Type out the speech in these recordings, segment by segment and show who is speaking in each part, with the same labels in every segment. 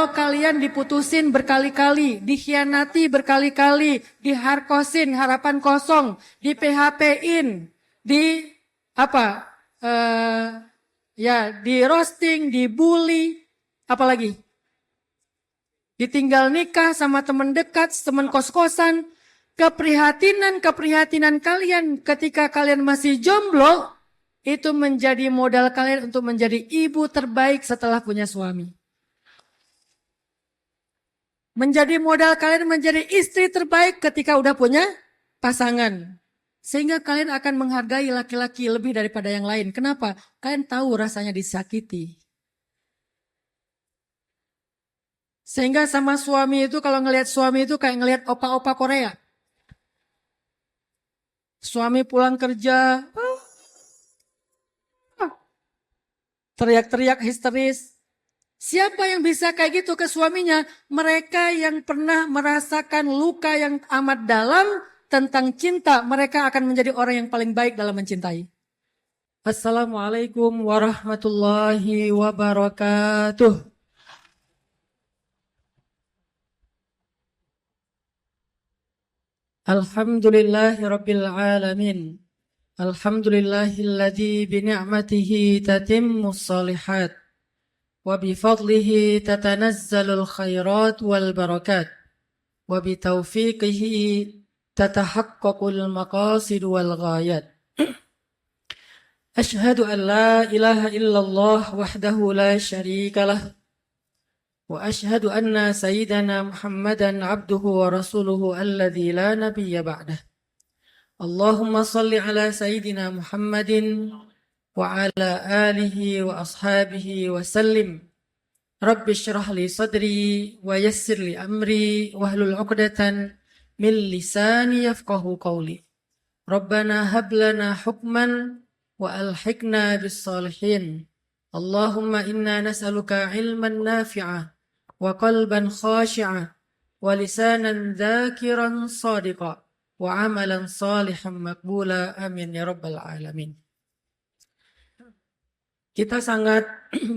Speaker 1: Kalau kalian diputusin berkali-kali, dikhianati berkali-kali, diharkosin, harapan kosong, di PHP-in, di apa? Di roasting, dibully, apalagi? Ditinggal nikah sama teman dekat, teman kos-kosan. Keprihatinan kalian ketika kalian masih jomblo, itu menjadi modal kalian untuk menjadi ibu terbaik setelah punya suami. Menjadi modal kalian menjadi istri terbaik ketika udah punya pasangan. Sehingga kalian akan menghargai laki-laki lebih daripada yang lain. Kenapa? Kalian tahu rasanya disakiti. Sehingga sama suami itu, kalau ngelihat suami itu kayak ngelihat opa-opa Korea. Suami pulang kerja, teriak-teriak histeris. Siapa yang bisa kayak gitu ke suaminya? Mereka yang pernah merasakan luka yang amat dalam tentang cinta. Mereka akan menjadi orang yang paling baik dalam mencintai. Assalamualaikum warahmatullahi wabarakatuh. Alhamdulillahi rabbil alamin. Alhamdulillahilladzi bini'matihi tatimmus shalihat. وبفضله تتنزل الخيرات والبركات وبتوفيقه تتحقق المقاصد والغايات أشهد أن لا إله إلا الله وحده لا شريك له وأشهد أن سيدنا محمدا عبده ورسوله الذي لا نبي بعده اللهم صل على سيدنا محمد وعلى آله وأصحابه وسلم رب اشرح لي صدري ويسر لي أمري واحلل عقدة من لساني يفقه قولي ربنا هب لنا حكما وألحقنا بالصالحين اللهم إنا نسألك علما نافعا وقلبا خاشعا ولسانا ذاكرا صادقا وعملا صالحا مقبولا آمين يا رب العالمين. Kita sangat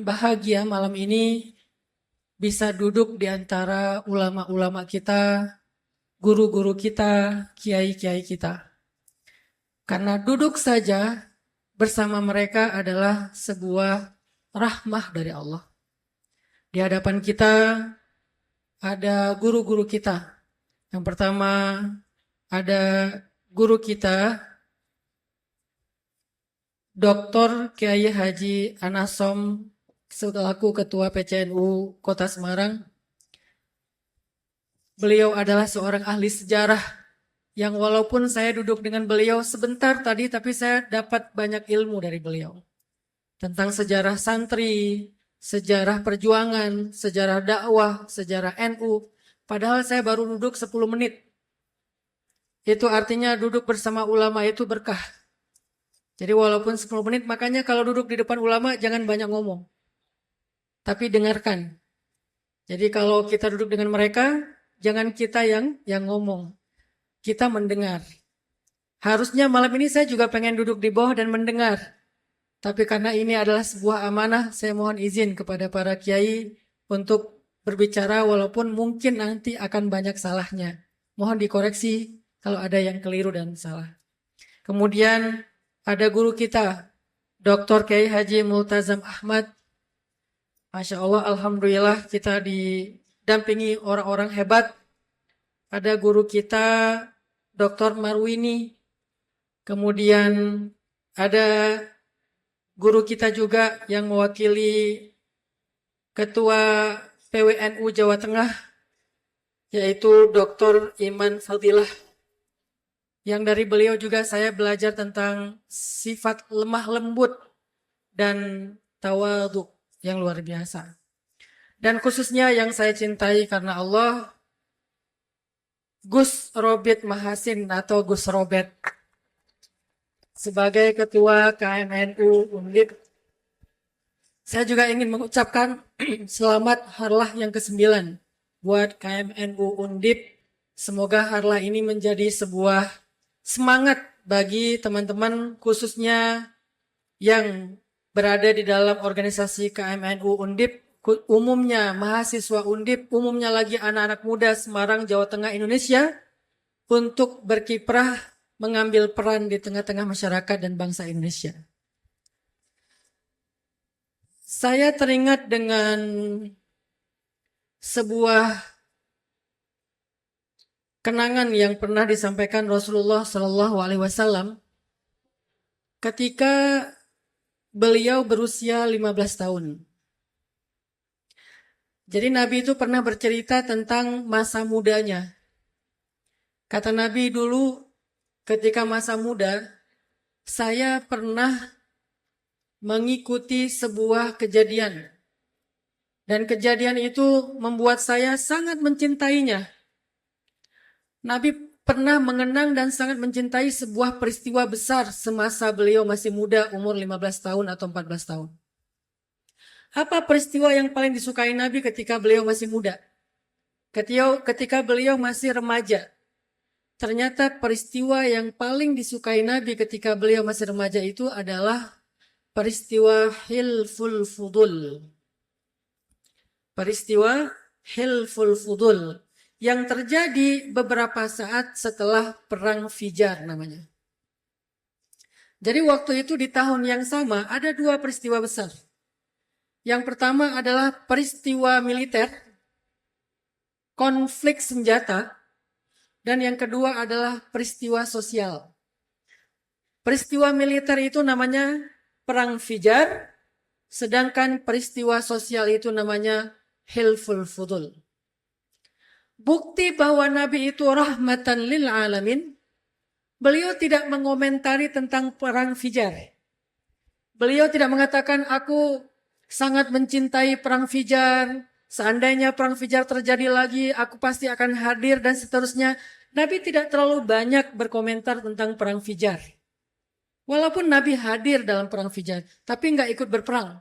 Speaker 1: bahagia malam ini bisa duduk di antara ulama-ulama kita, guru-guru kita, kiai-kiai kita. Karena duduk saja bersama mereka adalah sebuah rahmah dari Allah. Di hadapan kita ada guru-guru kita. Yang pertama ada guru kita, Dr. Kiai Haji Anasom selaku Ketua PCNU Kota Semarang. Beliau adalah seorang ahli sejarah yang walaupun saya duduk dengan beliau sebentar tadi, tapi saya dapat banyak ilmu dari beliau. Tentang sejarah santri, sejarah perjuangan, sejarah dakwah, sejarah NU. Padahal saya baru duduk 10 menit. Itu artinya duduk bersama ulama itu berkah. Jadi walaupun 10 menit, makanya kalau duduk di depan ulama jangan banyak ngomong. Tapi dengarkan. Jadi kalau kita duduk dengan mereka, jangan kita yang ngomong. Kita mendengar. Harusnya malam ini saya juga pengen duduk di bawah dan mendengar. Tapi karena ini adalah sebuah amanah, saya mohon izin kepada para kiai untuk berbicara walaupun mungkin nanti akan banyak salahnya. Mohon dikoreksi kalau ada yang keliru dan salah. Kemudian ada guru kita, Dr. Kiai Haji Multazam Ahmad. Masya Allah, Alhamdulillah kita didampingi orang-orang hebat. Ada guru kita, Dr. Marwini. Kemudian ada guru kita juga yang mewakili Ketua PWNU Jawa Tengah, yaitu Dr. Iman Fadilah. Yang dari beliau juga saya belajar tentang sifat lemah lembut dan tawadhu yang luar biasa. Dan khususnya yang saya cintai karena Allah, Gus Robert Mahasin atau Gus Robert. Sebagai Ketua KMNU Undip, saya juga ingin mengucapkan selamat harlah yang ke-9 buat KMNU Undip. Semoga harlah ini menjadi sebuah semangat bagi teman-teman khususnya yang berada di dalam organisasi KMNU Undip, umumnya mahasiswa Undip, umumnya lagi anak-anak muda Semarang, Jawa Tengah, Indonesia, untuk berkiprah mengambil peran di tengah-tengah masyarakat dan bangsa Indonesia. Saya teringat dengan sebuah kenangan yang pernah disampaikan Rasulullah Shallallahu Alaihi Wasallam ketika beliau berusia 15 tahun. Jadi Nabi itu pernah bercerita tentang masa mudanya. Kata Nabi dulu ketika masa muda, saya pernah mengikuti sebuah kejadian. Dan kejadian itu membuat saya sangat mencintainya. Nabi pernah mengenang dan sangat mencintai sebuah peristiwa besar semasa beliau masih muda, umur 15 tahun atau 14 tahun. Apa peristiwa yang paling disukai Nabi ketika beliau masih muda? Ketika beliau masih remaja. Ternyata peristiwa yang paling disukai Nabi ketika beliau masih remaja itu adalah peristiwa Hilful Fudul. Peristiwa Hilful Fudul yang terjadi beberapa saat setelah Perang Fijar namanya. Jadi waktu itu di tahun yang sama ada dua peristiwa besar. Yang pertama adalah peristiwa militer, konflik senjata, dan yang kedua adalah peristiwa sosial. Peristiwa militer itu namanya Perang Fijar, sedangkan peristiwa sosial itu namanya Hilful Fudul. Bukti bahwa Nabi itu rahmatan lil alamin, beliau tidak mengomentari tentang Perang Fijar. Beliau tidak mengatakan aku sangat mencintai Perang Fijar, seandainya Perang Fijar terjadi lagi, aku pasti akan hadir dan seterusnya. Nabi tidak terlalu banyak berkomentar tentang Perang Fijar. Walaupun Nabi hadir dalam Perang Fijar, tapi nggak ikut berperang.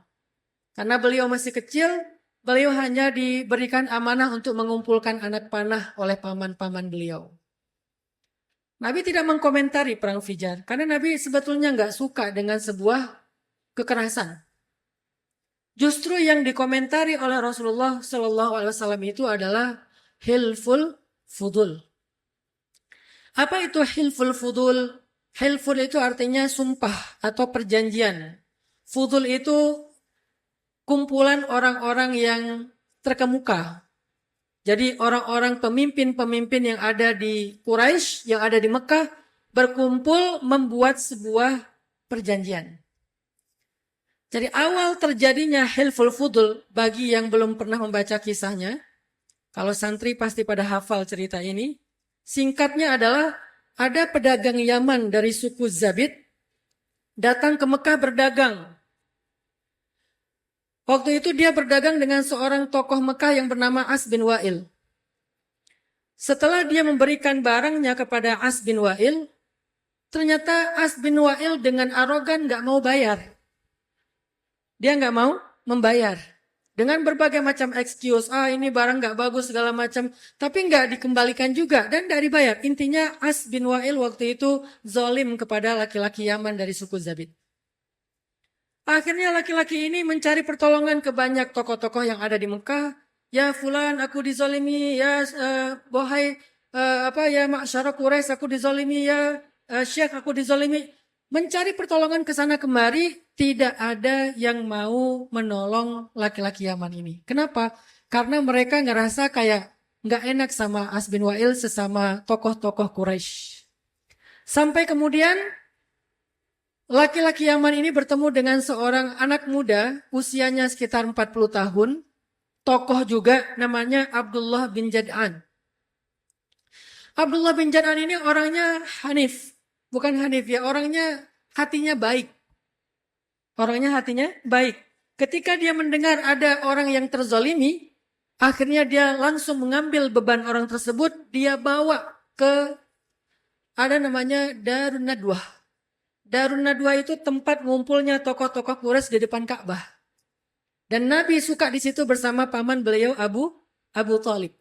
Speaker 1: Karena beliau masih kecil, beliau hanya diberikan amanah untuk mengumpulkan anak panah oleh paman-paman beliau. Nabi tidak mengkomentari Perang Fijar, karena Nabi sebetulnya nggak suka dengan sebuah kekerasan. Justru yang dikomentari oleh Rasulullah Shallallahu Alaihi Wasallam itu adalah Hilful Fudul. Apa itu Hilful Fudul? Hilful itu artinya sumpah atau perjanjian. Fudul itu kumpulan orang-orang yang terkemuka. Jadi orang-orang pemimpin-pemimpin yang ada di Quraisy, yang ada di Mekah, berkumpul membuat sebuah perjanjian. Jadi awal terjadinya Hilful Fudul, bagi yang belum pernah membaca kisahnya, kalau santri pasti pada hafal cerita ini, singkatnya adalah ada pedagang Yaman dari suku Zabid datang ke Mekah berdagang. Waktu itu dia berdagang dengan seorang tokoh Mekah yang bernama As bin Wa'il. Setelah dia memberikan barangnya kepada As bin Wa'il, ternyata As bin Wa'il dengan arogan gak mau bayar. Dia nggak mau membayar. Dengan berbagai macam excuse, ini barang nggak bagus segala macam. Tapi nggak dikembalikan juga dan nggak dibayar. Intinya As bin Wa'il waktu itu zolim kepada laki-laki Yaman dari suku Zabid. Akhirnya laki-laki ini mencari pertolongan ke banyak tokoh-tokoh yang ada di Mekah. Ya fulan aku dizolimi, ya bohai ya masyarakat Quraisy aku dizolimi, ya syekh aku dizolimi. Mencari pertolongan ke sana kemari, tidak ada yang mau menolong laki-laki Yaman ini. Kenapa? Karena mereka ngerasa kayak nggak enak sama As bin Wa'il sesama tokoh-tokoh Quraisy. Sampai kemudian laki-laki Yaman ini bertemu dengan seorang anak muda, usianya sekitar 40 tahun, tokoh juga namanya Abdullah bin Jad'an. Abdullah bin Jad'an ini orangnya Hanif. Bukan Hanif ya, orangnya hatinya baik. Orangnya hatinya baik. Ketika dia mendengar ada orang yang terzolimi, akhirnya dia langsung mengambil beban orang tersebut, dia bawa ke ada namanya Darun Nadwah. Darun Nadwah itu tempat ngumpulnya tokoh-tokoh Quraisy di depan Ka'bah. Dan Nabi suka di situ bersama paman beliau Abu Thalib.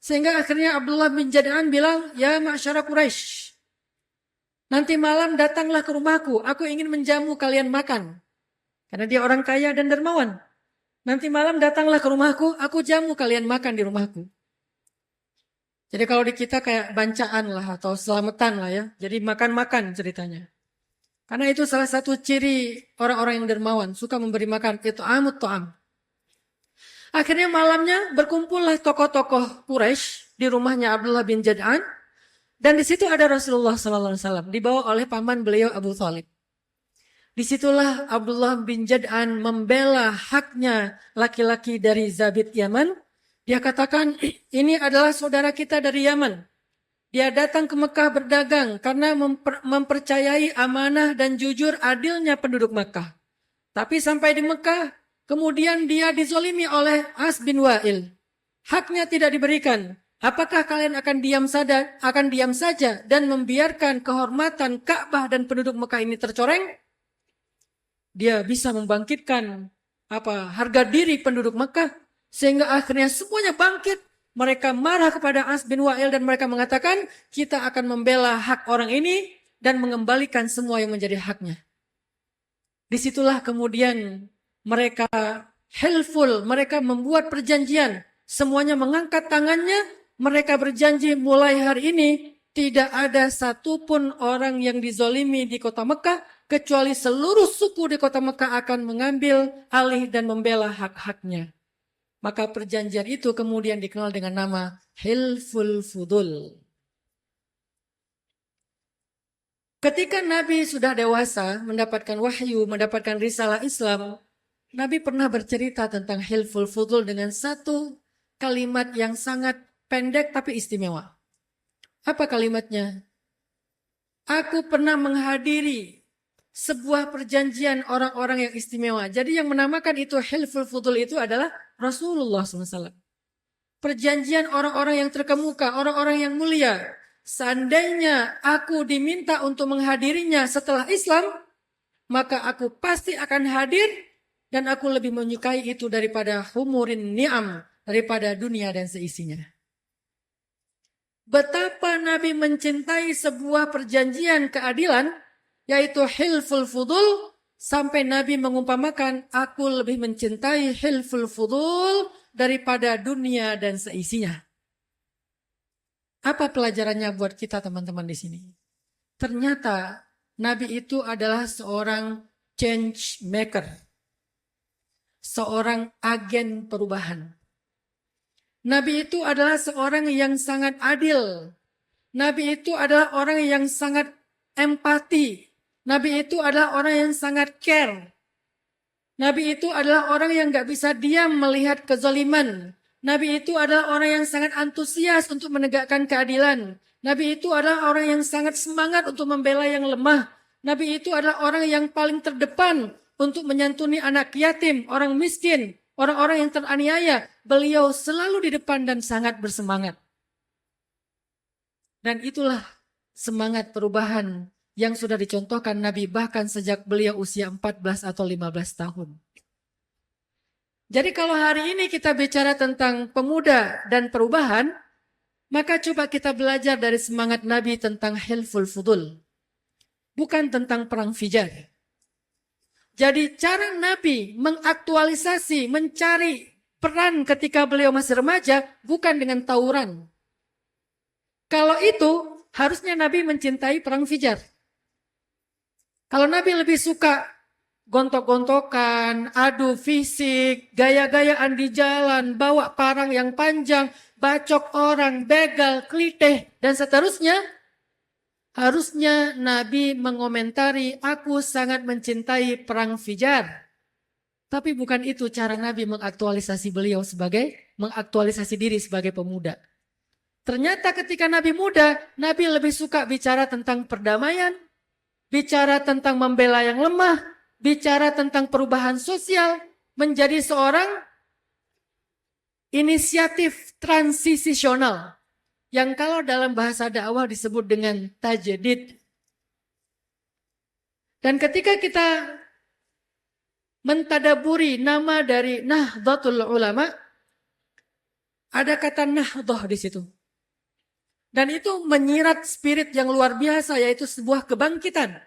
Speaker 1: Sehingga akhirnya Abdullah bin Jad'an bilang, ya masyarakat Quraisy, nanti malam datanglah ke rumahku, aku ingin menjamu kalian makan. Karena dia orang kaya dan dermawan. Nanti malam datanglah ke rumahku, aku jamu kalian makan di rumahku. Jadi kalau di kita kayak bancaan lah atau selamatan lah ya. Jadi makan-makan ceritanya. Karena itu salah satu ciri orang-orang yang dermawan, suka memberi makan. Itu amut to'am. Akhirnya malamnya berkumpullah tokoh-tokoh Quraisy di rumahnya Abdullah bin Jad'an. Dan di situ ada Rasulullah SAW dibawa oleh paman beliau Abu Thalib. Disitulah Abdullah bin Jad'an membela haknya laki-laki dari Zabit Yaman. Dia katakan, ini adalah saudara kita dari Yaman. Dia datang ke Mekah berdagang karena mempercayai amanah dan jujur adilnya penduduk Mekah. Tapi sampai di Mekah, kemudian dia dizolimi oleh As bin Wa'il. Haknya tidak diberikan. Apakah kalian akan diam saja dan membiarkan kehormatan Ka'bah dan penduduk Mekah ini tercoreng? Dia bisa membangkitkan harga diri penduduk Mekah sehingga akhirnya semuanya bangkit. Mereka marah kepada As bin Wa'il dan mereka mengatakan kita akan membela hak orang ini dan mengembalikan semua yang menjadi haknya. Disitulah kemudian mereka helpful, mereka membuat perjanjian. Semuanya mengangkat tangannya, mereka berjanji mulai hari ini tidak ada satupun orang yang dizolimi di kota Mekah kecuali seluruh suku di kota Mekah akan mengambil alih dan membela hak-haknya. Maka perjanjian itu kemudian dikenal dengan nama Hilful Fudul. Ketika Nabi sudah dewasa, mendapatkan wahyu, mendapatkan risalah Islam, Nabi pernah bercerita tentang Hilful Fudul dengan satu kalimat yang sangat pendek tapi istimewa. Apa kalimatnya? Aku pernah menghadiri sebuah perjanjian orang-orang yang istimewa. Jadi yang menamakan itu Hilful Fudul itu adalah Rasulullah SAW. Perjanjian orang-orang yang terkemuka, orang-orang yang mulia. Seandainya aku diminta untuk menghadirinya setelah Islam, maka aku pasti akan hadir dan aku lebih menyukai itu daripada humurin ni'am, daripada dunia dan seisinya. Betapa Nabi mencintai sebuah perjanjian keadilan, yaitu Hilful Fudul, sampai Nabi mengumpamakan, aku lebih mencintai Hilful Fudul daripada dunia dan seisinya. Apa pelajarannya buat kita teman-teman di sini? Ternyata Nabi itu adalah seorang change maker. Seorang agen perubahan. Nabi itu adalah seorang yang sangat adil. Nabi itu adalah orang yang sangat empati. Nabi itu adalah orang yang sangat care. Nabi itu adalah orang yang gak bisa diam melihat kezaliman. Nabi itu adalah orang yang sangat antusias untuk menegakkan keadilan. Nabi itu adalah orang yang sangat semangat untuk membela yang lemah. Nabi itu adalah orang yang paling terdepan untuk menyantuni anak yatim, orang miskin, orang-orang yang teraniaya. Beliau selalu di depan dan sangat bersemangat. Dan itulah semangat perubahan yang sudah dicontohkan Nabi bahkan sejak beliau usia 14 atau 15 tahun. Jadi kalau hari ini kita bicara tentang pemuda dan perubahan, maka coba kita belajar dari semangat Nabi tentang Hilful Fudul. Bukan tentang perang Fijar. Jadi cara Nabi mengaktualisasi, mencari peran ketika beliau masih remaja bukan dengan tawuran. Kalau itu harusnya Nabi mencintai perang Fijar. Kalau Nabi lebih suka gontok-gontokan, adu fisik, gaya-gayaan di jalan, bawa parang yang panjang, bacok orang, begal, klitih, dan seterusnya, harusnya Nabi mengomentari, aku sangat mencintai perang Fijar. Tapi bukan itu cara Nabi mengaktualisasi mengaktualisasi diri sebagai pemuda. Ternyata ketika Nabi muda, Nabi lebih suka bicara tentang perdamaian, bicara tentang membela yang lemah, bicara tentang perubahan sosial, menjadi seorang inisiatif transisional. Yang kalau dalam bahasa dakwah disebut dengan tajdid. Dan ketika kita mentadaburi nama dari Nahdlatul Ulama, ada kata nahdoh di situ. Dan itu menyirat spirit yang luar biasa, yaitu sebuah kebangkitan.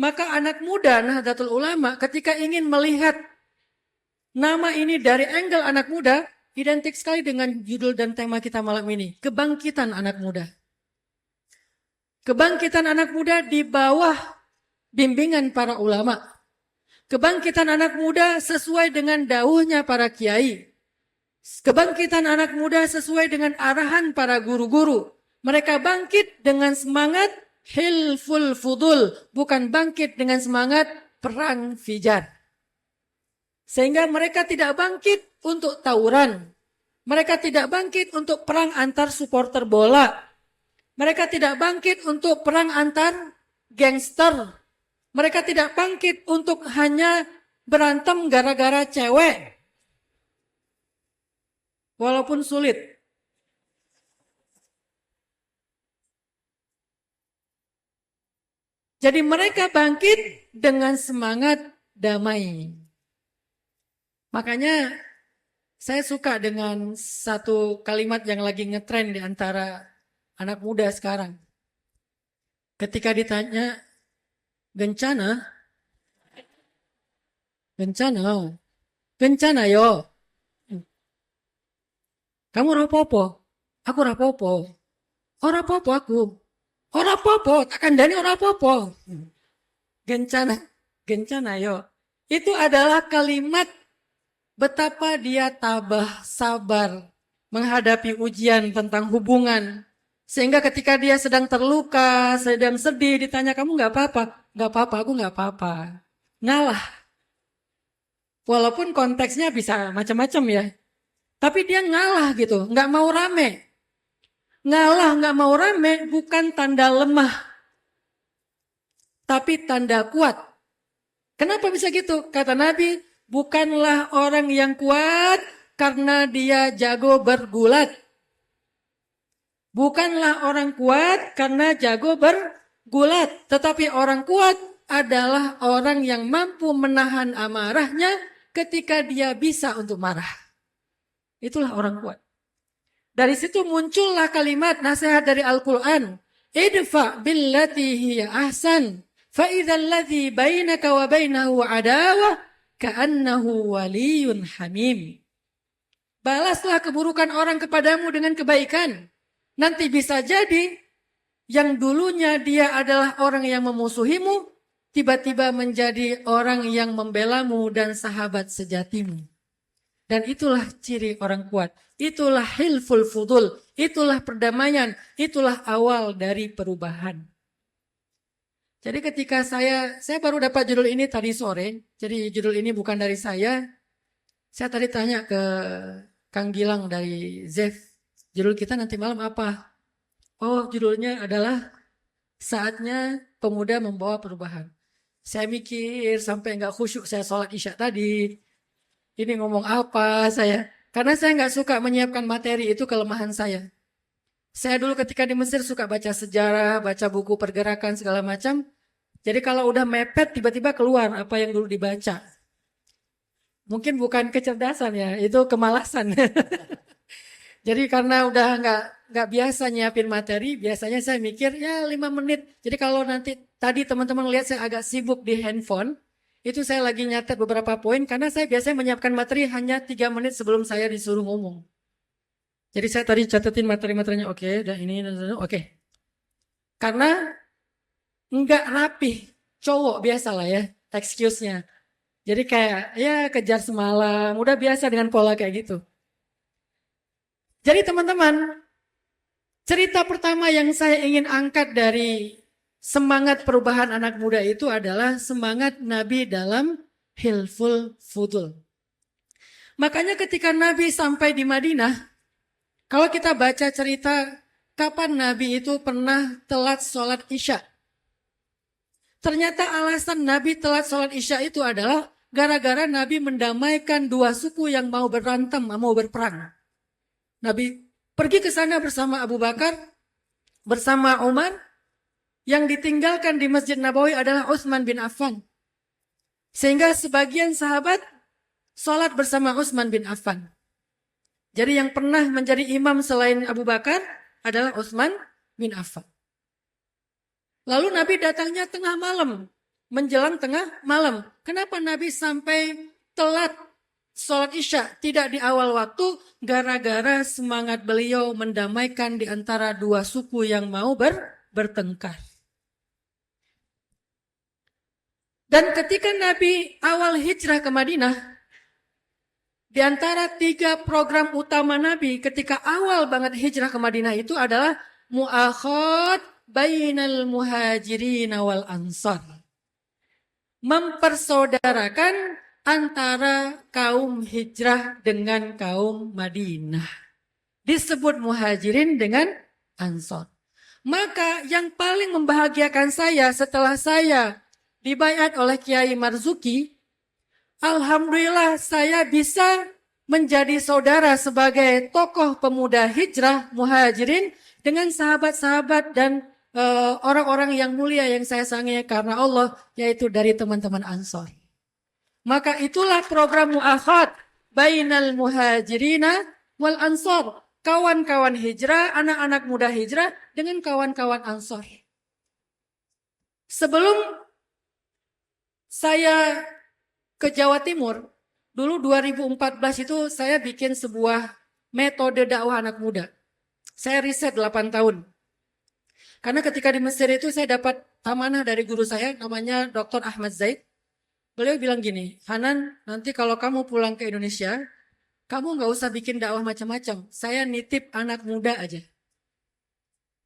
Speaker 1: Maka anak muda Nahdlatul Ulama ketika ingin melihat Nama ini dari angle anak muda identik sekali dengan judul dan tema kita malam ini. Kebangkitan anak muda. Kebangkitan anak muda di bawah bimbingan para ulama. Kebangkitan anak muda sesuai dengan dauhnya para kiai. Kebangkitan anak muda sesuai dengan arahan para guru-guru. Mereka bangkit dengan semangat hilful fudul. Bukan bangkit dengan semangat perang fijar. Sehingga mereka tidak bangkit untuk tawuran. Mereka tidak bangkit untuk perang antar supporter bola. Mereka tidak bangkit untuk perang antar gangster. Mereka tidak bangkit untuk hanya berantem gara-gara cewek. Walaupun sulit. Jadi mereka bangkit dengan semangat damai. Makanya saya suka dengan satu kalimat yang lagi ngetren di antara anak muda sekarang. Ketika ditanya, Gencana yo. Kamu rapopo? Aku rapopo. Ora popo aku. Ora popo, tak kandani ora popo. Gencana yo. Itu adalah kalimat betapa dia tabah, sabar menghadapi ujian tentang hubungan. Sehingga ketika dia sedang terluka, sedang sedih, ditanya kamu gak apa-apa? Gak apa-apa, aku gak apa-apa. Ngalah. Walaupun konteksnya bisa macam-macam ya. Tapi dia ngalah gitu, gak mau rame. Ngalah gak mau rame bukan tanda lemah. Tapi tanda kuat. Kenapa bisa gitu? Kata Nabi, bukanlah orang yang kuat karena dia jago bergulat. Bukanlah orang kuat karena jago bergulat. Tetapi orang kuat adalah orang yang mampu menahan amarahnya ketika dia bisa untuk marah. Itulah orang kuat. Dari situ muncullah kalimat nasihat dari Al-Quran. Idfa billati hiya ahsan. Fa'idha alladhi bainaka wa bainahu adawah. Ka'annahu waliyun hamim. Balaslah keburukan orang kepadamu dengan kebaikan. Nanti bisa jadi yang dulunya dia adalah orang yang memusuhimu, tiba-tiba menjadi orang yang membelamu dan sahabat sejatimu. Dan itulah ciri orang kuat. Itulah hilful fudul. Itulah perdamaian. Itulah awal dari perubahan. Jadi ketika saya baru dapat judul ini tadi sore. Jadi judul ini bukan dari saya. Saya tadi tanya ke Kang Gilang dari Zef. Judul kita nanti malam apa? Oh, judulnya adalah Saatnya Pemuda Membawa Perubahan. Saya mikir sampai nggak khusyuk saya sholat isya tadi. Ini ngomong apa saya? Karena saya nggak suka menyiapkan materi, itu kelemahan saya. Saya dulu ketika di Mesir suka baca sejarah, baca buku pergerakan segala macam. Jadi kalau udah mepet tiba-tiba keluar apa yang dulu dibaca. Mungkin bukan kecerdasan ya, itu kemalasan. Jadi karena udah nggak biasa nyiapin materi, biasanya saya mikir ya 5 menit. Jadi kalau nanti tadi teman-teman lihat saya agak sibuk di handphone, itu saya lagi nyatet beberapa poin karena saya biasanya menyiapkan materi hanya 3 menit sebelum saya disuruh ngomong. Jadi saya tadi catetin materi-materinya, oke, dan ini, oke. Karena nggak rapih, cowok biasa lah ya, excuse-nya. Jadi kayak ya kejar semalam, udah biasa dengan pola kayak gitu. Jadi teman-teman, cerita pertama yang saya ingin angkat dari semangat perubahan anak muda itu adalah semangat Nabi dalam hilful fudul. Makanya ketika Nabi sampai di Madinah, kalau kita baca cerita kapan Nabi itu pernah telat sholat isya. Ternyata alasan Nabi telat sholat isya itu adalah gara-gara Nabi mendamaikan 2 suku yang mau berantem, mau berperang. Nabi pergi ke sana bersama Abu Bakar, bersama Umar. Yang ditinggalkan di Masjid Nabawi adalah Utsman bin Affan. Sehingga sebagian sahabat sholat bersama Utsman bin Affan. Jadi yang pernah menjadi imam selain Abu Bakar adalah Utsman bin Affan. Lalu Nabi datangnya tengah malam, menjelang tengah malam. Kenapa Nabi sampai telat sholat Isya tidak di awal waktu gara-gara semangat beliau mendamaikan di antara dua suku yang mau bertengkar. Dan ketika Nabi awal hijrah ke Madinah, di antara 3 program utama Nabi ketika awal banget hijrah ke Madinah itu adalah mu'akhad bainal muhajirin wal ansar. Mempersaudarakan antara kaum hijrah dengan kaum Madinah. Disebut muhajirin dengan ansar. Maka yang paling membahagiakan saya setelah saya dibaiat oleh Kiai Marzuki, alhamdulillah saya bisa menjadi saudara sebagai tokoh pemuda hijrah muhajirin dengan sahabat-sahabat dan orang-orang yang mulia yang saya sangi karena Allah, yaitu dari teman-teman Ansor. Maka itulah program mu'akhad bainal muhajirina wal ansor. Kawan-kawan hijrah, anak-anak muda hijrah dengan kawan-kawan Ansor. Sebelum saya ke Jawa Timur, dulu 2014 itu saya bikin sebuah metode dakwah anak muda. Saya riset 8 tahun. Karena ketika di Mesir itu saya dapat amanah dari guru saya namanya Dr. Ahmad Zaid. Beliau bilang gini, Hanan, nanti kalau kamu pulang ke Indonesia, kamu gak usah bikin dakwah macam-macam. Saya nitip anak muda aja.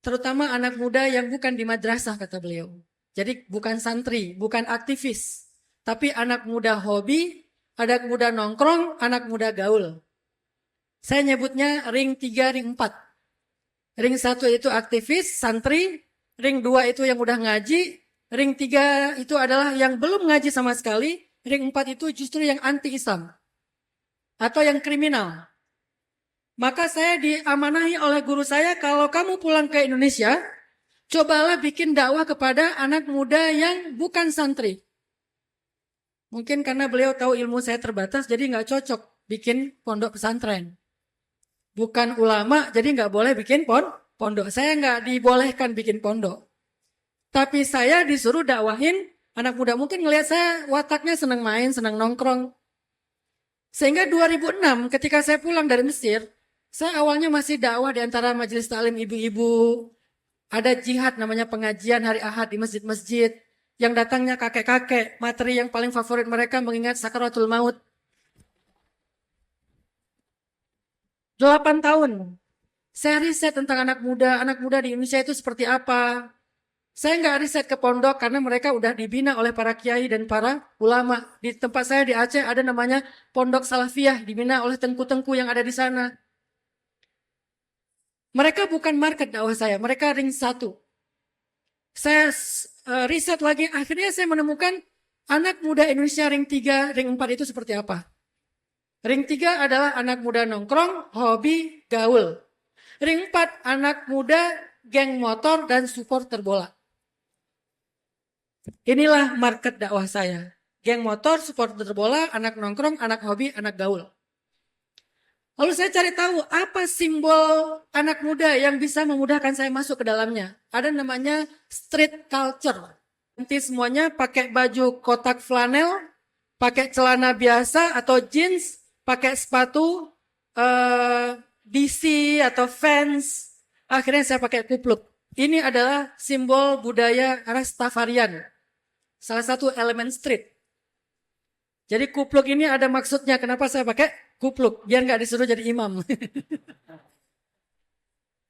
Speaker 1: Terutama anak muda yang bukan di madrasah, kata beliau. Jadi bukan santri, bukan aktivis. Tapi anak muda hobi, anak muda nongkrong, anak muda gaul. Saya nyebutnya ring 3, ring 4. Ring 1 itu aktivis, santri. Ring 2 itu yang udah ngaji. Ring 3 itu adalah yang belum ngaji sama sekali. Ring 4 itu justru yang anti-Islam. Atau yang kriminal. Maka saya diamanahi oleh guru saya, kalau kamu pulang ke Indonesia, cobalah bikin dakwah kepada anak muda yang bukan santri. Mungkin karena beliau tahu ilmu saya terbatas, jadi nggak cocok bikin pondok pesantren. Bukan ulama, jadi nggak boleh bikin pondok. Saya nggak dibolehkan bikin pondok. Tapi saya disuruh dakwahin anak muda. Mungkin ngelihat saya wataknya senang main, senang nongkrong. Sehingga 2006 ketika saya pulang dari Mesir, saya awalnya masih dakwah di antara majelis taklim ibu-ibu. Ada jihad namanya pengajian hari Ahad di masjid-masjid. Yang datangnya kakek-kakek, materi yang paling favorit mereka mengingat sakaratul maut. 8 tahun. Saya riset tentang anak muda di Indonesia itu seperti apa. Saya nggak riset ke pondok karena mereka udah dibina oleh para kiai dan para ulama. Di tempat saya di Aceh ada namanya Pondok Salafiyah, dibina oleh tengku-tengku yang ada di sana. Mereka bukan market dakwah saya, mereka ring 1. Saya riset lagi, akhirnya saya menemukan anak muda Indonesia ring 3, ring 4 itu seperti apa. Ring 3 adalah anak muda nongkrong, hobi, gaul. Ring 4 anak muda, geng motor, dan supporter bola. Inilah market dakwah saya. Geng motor, supporter bola, anak nongkrong, anak hobi, anak gaul. Lalu saya cari tahu apa simbol anak muda yang bisa memudahkan saya masuk ke dalamnya. Ada namanya street culture. Nanti semuanya pakai baju kotak flanel, pakai celana biasa atau jeans, pakai sepatu DC atau Vans. Akhirnya saya pakai kupluk. Ini adalah simbol budaya Rastafarian. Salah satu elemen street. Jadi kupluk ini ada maksudnya. Kenapa saya pakai kupluk? Biar nggak disuruh jadi imam.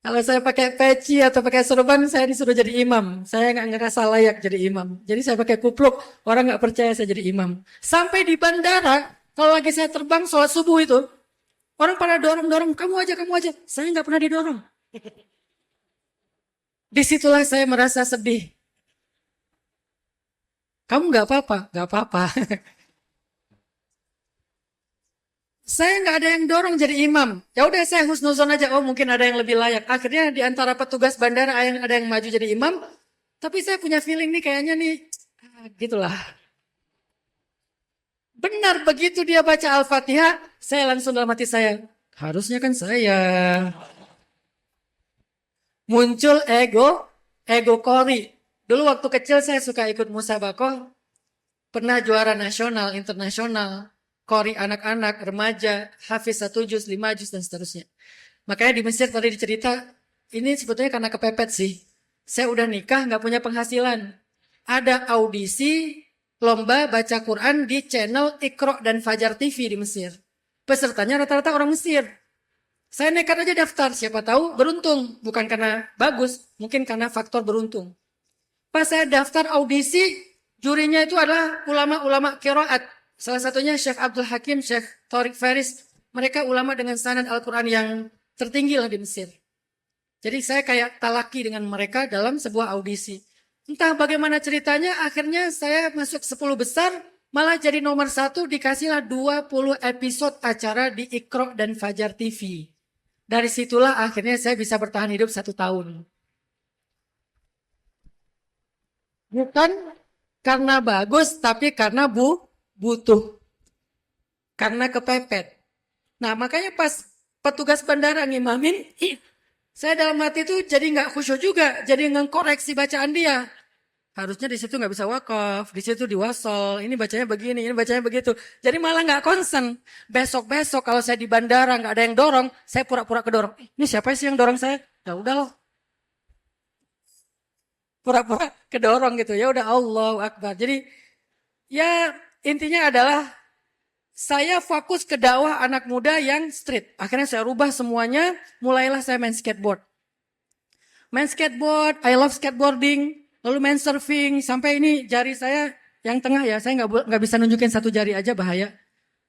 Speaker 1: Kalau saya pakai peci atau pakai sorban, saya disuruh jadi imam. Saya nggak ngerasa layak jadi imam. Jadi saya pakai kupluk, orang nggak percaya saya jadi imam. Sampai di bandara, kalau lagi saya terbang sholat subuh itu, orang pada dorong-dorong, kamu aja. Saya nggak pernah didorong. Disitulah saya merasa sedih. Kamu nggak apa-apa, nggak apa-apa. Saya nggak ada yang dorong jadi imam. Ya udah saya husnuzon aja. Oh mungkin ada yang lebih layak. Akhirnya di antara petugas bandara ada yang maju jadi imam. Tapi saya punya feeling nih kayaknya nih gitulah. Benar begitu dia baca Al-Fatihah, saya langsung dalam hati saya. Harusnya kan saya. Muncul ego kori. Dulu waktu kecil saya suka ikut musabakoh. Pernah juara nasional, internasional. qori anak-anak, remaja, hafiz 1 juz, 5 juz, dan seterusnya. Makanya di Mesir tadi dicerita, ini sebetulnya karena kepepet sih. Saya udah nikah, nggak punya penghasilan. Ada audisi lomba baca Quran di channel Iqra dan Fajar TV di Mesir. Pesertanya rata-rata orang Mesir. Saya nekat aja daftar, siapa tahu beruntung. Bukan karena bagus, mungkin karena faktor beruntung. Pas saya daftar audisi, jurinya itu adalah ulama-ulama qiraat. Salah satunya Syekh Abdul Hakim, Syekh Tariq Faris. Mereka ulama dengan sanad Al-Quran yang tertinggi lah di Mesir. Jadi saya kayak talaki dengan mereka dalam sebuah audisi. Entah bagaimana ceritanya, akhirnya saya masuk 10 besar, malah jadi nomor 1, dikasihlah 20 episode acara di Iqra dan Fajar TV. Dari situlah akhirnya saya bisa bertahan hidup 1 tahun. Bukan karena bagus, tapi karena butuh. Karena kepepet. Nah makanya pas petugas bandara ngimamin, saya dalam hati itu jadi nggak khusyuk juga, jadi ngkoreksi bacaan dia. Harusnya di situ nggak bisa wakaf, di situ diwasol, ini bacanya begini, ini bacanya begitu. Jadi malah nggak konsen. Besok-besok kalau saya di bandara nggak ada yang dorong, saya pura-pura kedorong. Ini siapa sih yang dorong saya? Ya udah loh. Pura-pura kedorong gitu. Ya udah Allahu Akbar. Jadi ya intinya adalah saya fokus ke dakwah anak muda yang street. Akhirnya saya rubah semuanya, mulailah saya main skateboard. Main skateboard, I love skateboarding, lalu main surfing, sampai ini jari saya yang tengah ya, saya nggak bisa nunjukin satu jari aja bahaya.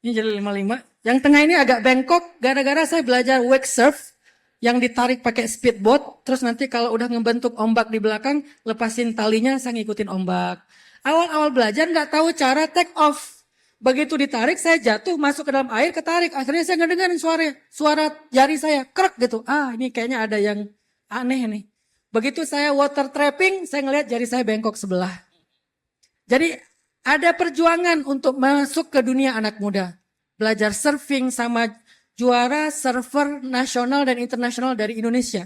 Speaker 1: Ini jadi 55. Yang tengah ini agak bengkok, gara-gara saya belajar wake surf, yang ditarik pakai speedboat, terus nanti kalau udah ngebentuk ombak di belakang, lepasin talinya, saya ngikutin ombak. Awal-awal belajar nggak tahu cara take off. Begitu ditarik, saya jatuh, masuk ke dalam air, ketarik. Akhirnya saya ngedengerin suara jari saya, krek gitu. Ah, ini kayaknya ada yang aneh nih. Begitu saya water trapping, saya ngelihat jari saya bengkok sebelah. Jadi ada perjuangan untuk masuk ke dunia anak muda. Belajar surfing sama juara surfer nasional dan internasional dari Indonesia.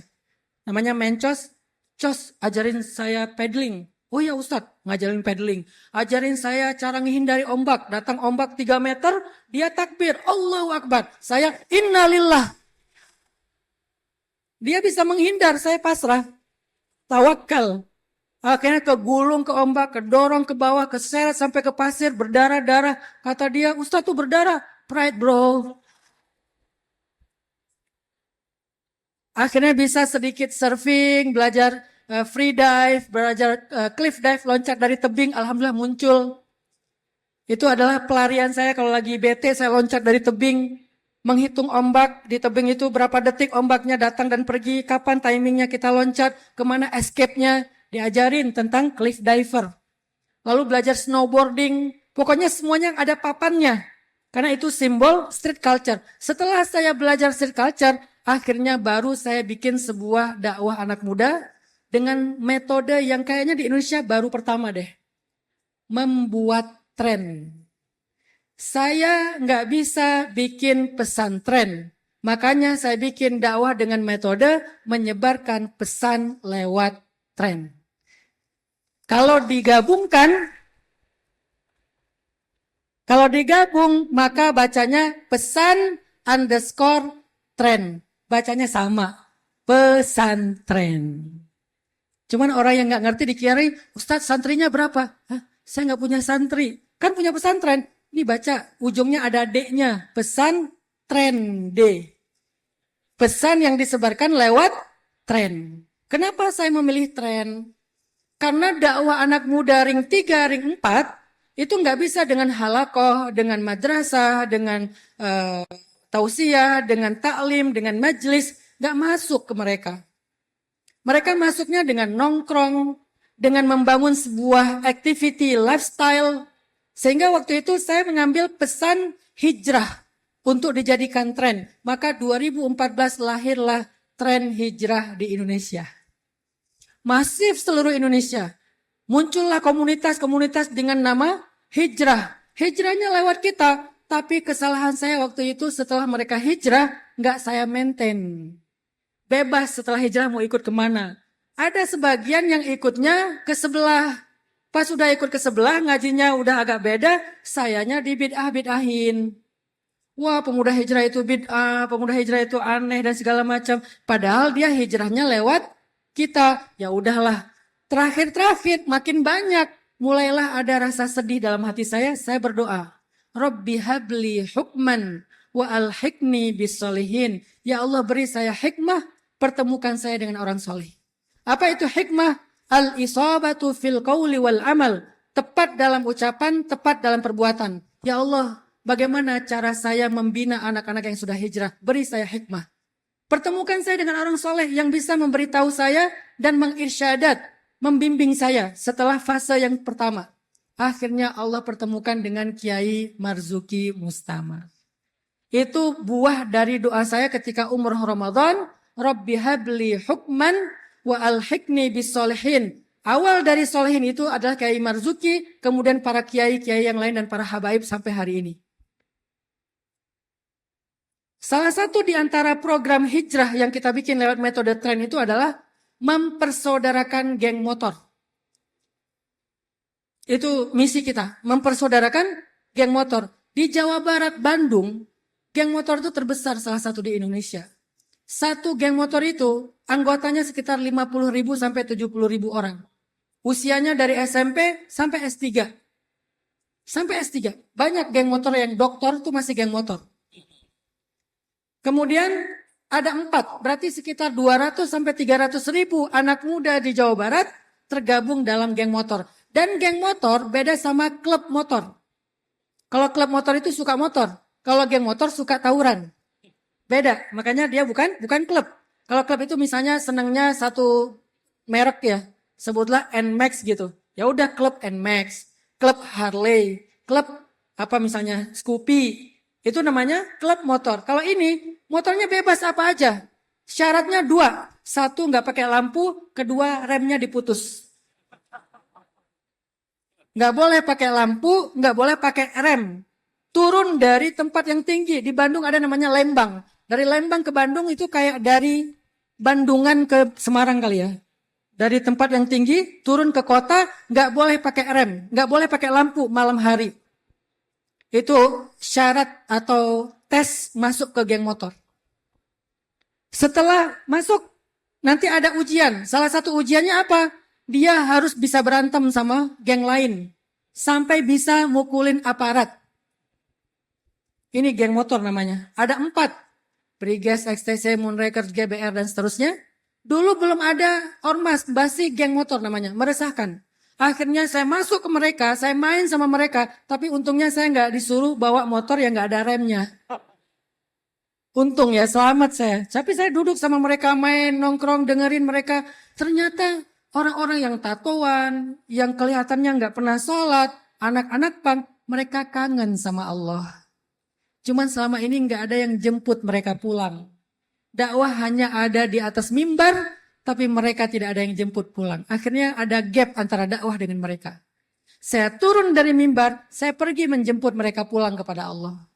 Speaker 1: Namanya Mencos, Cos ajarin saya paddling. Oh ya Ustadz, ngajarin paddling. Ajarin saya cara menghindari ombak. Datang ombak 3 meter, dia takbir. Allahu Akbar. Saya innalillah. Dia bisa menghindar, saya pasrah. Tawakal. Akhirnya kegulung ke ombak, kedorong ke bawah, keseret sampai ke pasir, berdarah-darah. Kata dia, Ustadz tuh berdarah. Pride bro. Akhirnya bisa sedikit surfing, belajar free dive, belajar cliff dive, loncat dari tebing, alhamdulillah muncul. Itu adalah pelarian saya kalau lagi bete, saya loncat dari tebing, menghitung ombak di tebing itu berapa detik ombaknya datang dan pergi, kapan timingnya kita loncat, kemana escape-nya, diajarin tentang cliff diver. Lalu belajar snowboarding, pokoknya semuanya ada papannya. Karena itu simbol street culture. Setelah saya belajar street culture, akhirnya baru saya bikin sebuah dakwah anak muda dengan metode yang kayaknya di Indonesia baru pertama deh. Membuat tren. Saya nggak bisa bikin pesantren. Makanya saya bikin dakwah dengan metode menyebarkan pesan lewat tren. Kalau digabung maka bacanya pesan underscore tren. Bacanya sama. Pesantren. Cuman orang yang nggak ngerti dikira, Ustadz santrinya berapa? Hah? Saya nggak punya santri. Kan punya pesantren. Ini baca ujungnya ada D-nya. Pesan tren D. Pesan yang disebarkan lewat tren. Kenapa saya memilih tren? Karena dakwah anak muda ring 3, ring 4 itu nggak bisa dengan halakoh, dengan madrasah, dengan tausiah, dengan taklim, dengan majelis. Nggak masuk ke mereka. Mereka masuknya dengan nongkrong, dengan membangun sebuah activity, lifestyle. Sehingga waktu itu saya mengambil pesan hijrah untuk dijadikan tren. Maka 2014 lahirlah tren hijrah di Indonesia. Masif seluruh Indonesia. Muncullah komunitas-komunitas dengan nama hijrah. Hijrahnya lewat kita. Tapi kesalahan saya waktu itu setelah mereka hijrah, nggak saya maintain. Bebas setelah hijrah mau ikut kemana. Ada sebagian yang ikutnya ke sebelah. Pas sudah ikut ke sebelah, ngajinya udah agak beda, sayanya dibid'ah-bid'ahin. Wah, pemuda hijrah itu bid'ah, pemuda hijrah itu aneh dan segala macam. Padahal dia hijrahnya lewat kita. Ya udahlah. Terakhir-terakhir makin banyak. Mulailah ada rasa sedih dalam hati saya berdoa. Rabbi habli hukman wa alhiqni bisolihin. Ya Allah, beri saya hikmah, pertemukan saya dengan orang soleh. Apa itu hikmah? Al-isabatu fil qawli wal amal. Tepat dalam ucapan, tepat dalam perbuatan. Ya Allah, bagaimana cara saya membina anak-anak yang sudah hijrah? Beri saya hikmah. Pertemukan saya dengan orang soleh yang bisa memberitahu saya dan mengirsyadat, membimbing saya setelah fase yang pertama. Akhirnya Allah pertemukan dengan Kiai Marzuki Mustama. Itu buah dari doa saya ketika umroh Ramadan. Rabbi habli hukman wa alhiqni bisolihin. Awal dari solehin itu adalah Kiai Marzuki, kemudian para kiai-kiai yang lain dan para habaib sampai hari ini. Salah satu di antara program hijrah yang kita bikin lewat metode tren itu adalah mempersaudarakan geng motor. Itu misi kita, mempersaudarakan geng motor. Di Jawa Barat, Bandung, geng motor itu terbesar salah satu di Indonesia. Satu geng motor itu anggotanya sekitar 50.000 sampai 70.000 orang. Usianya dari SMP sampai S3. Sampai S3. Banyak geng motor yang doktor itu masih geng motor. Kemudian ada 4, berarti sekitar 200 sampai 300 ribu anak muda di Jawa Barat tergabung dalam geng motor. Dan geng motor beda sama klub motor. Kalau klub motor itu suka motor, kalau geng motor suka tawuran. Beda, makanya dia bukan klub. Kalau klub itu misalnya senangnya satu merek ya, sebutlah NMAX gitu. Ya udah klub NMAX, klub Harley, klub apa misalnya Scoopy. Itu namanya klub motor. Kalau ini motornya bebas apa aja. Syaratnya 2. 1 nggak pakai lampu, 2 remnya diputus. Nggak boleh pakai lampu, nggak boleh pakai rem. Turun dari tempat yang tinggi. Di Bandung ada namanya Lembang. Dari Lembang ke Bandung itu kayak dari Bandungan ke Semarang kali ya. Dari tempat yang tinggi turun ke kota, nggak boleh pakai rem, nggak boleh pakai lampu malam hari. Itu syarat atau tes masuk ke geng motor. Setelah masuk, nanti ada ujian. Salah satu ujiannya apa? Dia harus bisa berantem sama geng lain. Sampai bisa mukulin aparat. Ini geng motor namanya. Ada 4. Briges, XTC, Moonrakers, GBR, dan seterusnya. Dulu belum ada ormas, basi geng motor namanya. Meresahkan. Akhirnya saya masuk ke mereka, saya main sama mereka. Tapi untungnya saya nggak disuruh bawa motor yang nggak ada remnya. Untung ya, selamat saya. Tapi saya duduk sama mereka, main, nongkrong, dengerin mereka. Ternyata orang-orang yang tatoan, yang kelihatannya nggak pernah sholat, anak-anak pang, mereka kangen sama Allah. Cuman selama ini nggak ada yang jemput mereka pulang. Dakwah hanya ada di atas mimbar, tapi mereka tidak ada yang jemput pulang. Akhirnya ada gap antara dakwah dengan mereka. Saya turun dari mimbar, saya pergi menjemput mereka pulang kepada Allah.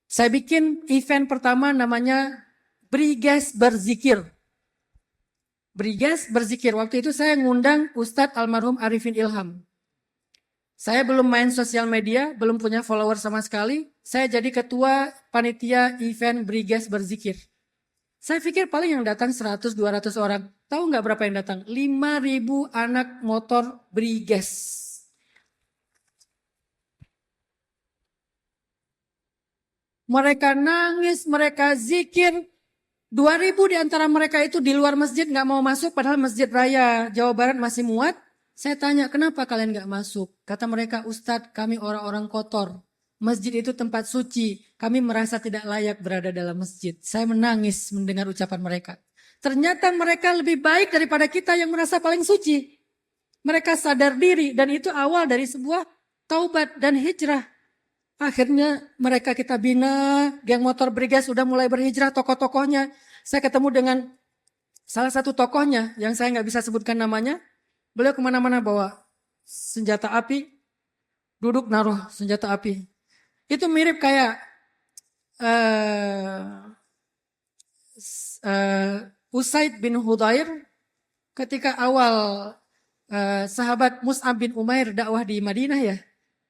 Speaker 1: Saya bikin event pertama namanya Briges Berzikir. Briges Berzikir. Waktu itu saya ngundang Ustadz almarhum Arifin Ilham. Saya belum main sosial media, belum punya follower sama sekali. Saya jadi ketua panitia event Briges Berzikir. Saya pikir paling yang datang 100-200 orang. Tahu nggak berapa yang datang? 5.000 anak motor Briges. Mereka nangis, mereka zikir. 2.000 di antara mereka itu di luar masjid nggak mau masuk, padahal masjid raya Jawa Barat masih muat. Saya tanya, kenapa kalian nggak masuk? Kata mereka, Ustadz, kami orang-orang kotor. Masjid itu tempat suci. Kami merasa tidak layak berada dalam masjid. Saya menangis mendengar ucapan mereka. Ternyata mereka lebih baik daripada kita yang merasa paling suci. Mereka sadar diri dan itu awal dari sebuah taubat dan hijrah. Akhirnya mereka kita bina, geng motor Briges sudah mulai berhijrah, tokoh-tokohnya. Saya ketemu dengan salah satu tokohnya yang saya nggak bisa sebutkan namanya. Beliau kemana-mana bawa senjata api, duduk naruh senjata api. Itu mirip kayak Usaid bin Hudair ketika awal sahabat Mus'ab bin Umair dakwah di Madinah ya.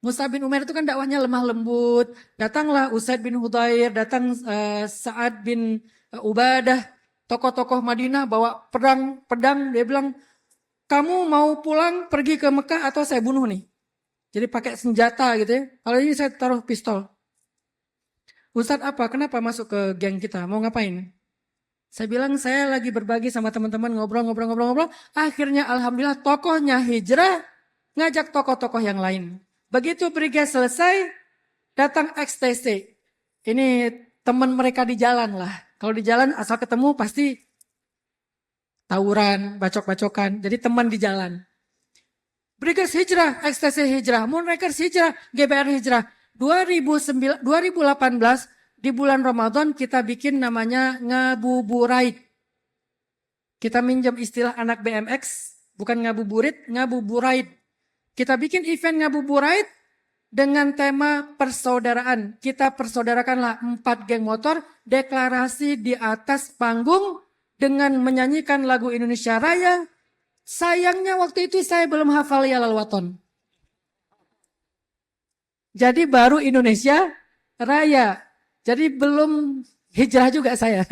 Speaker 1: Mus'ab bin Umair itu kan dakwahnya lemah lembut. Datanglah Usaid bin Hudayr, datang Sa'ad bin Ubadah, tokoh-tokoh Madinah bawa pedang. Dia bilang, kamu mau pulang pergi ke Mekah atau saya bunuh nih. Jadi pakai senjata gitu ya. Kalau ini saya taruh pistol. Ustadz apa? Kenapa masuk ke geng kita? Mau ngapain? Saya bilang saya lagi berbagi sama teman-teman ngobrol. Akhirnya alhamdulillah tokohnya hijrah ngajak tokoh-tokoh yang lain. Begitu brigadir selesai datang XTC. Ini teman mereka di jalan lah. Kalau di jalan asal ketemu pasti tawuran, bacok-bacokan. Jadi teman di jalan. Brigadir hijrah, XTC hijrah, Moonrakers hijrah, GBR hijrah. 2018 di bulan Ramadan kita bikin namanya ngabuburait. Kita minjem istilah anak BMX, bukan ngabuburit, ngabuburait. Kita bikin event ngabuburait dengan tema persaudaraan. Kita persaudarakanlah 4 geng motor, deklarasi di atas panggung dengan menyanyikan lagu Indonesia Raya. Sayangnya waktu itu saya belum hafal ya Lalwaton. Jadi baru Indonesia Raya. Jadi belum hijrah juga saya.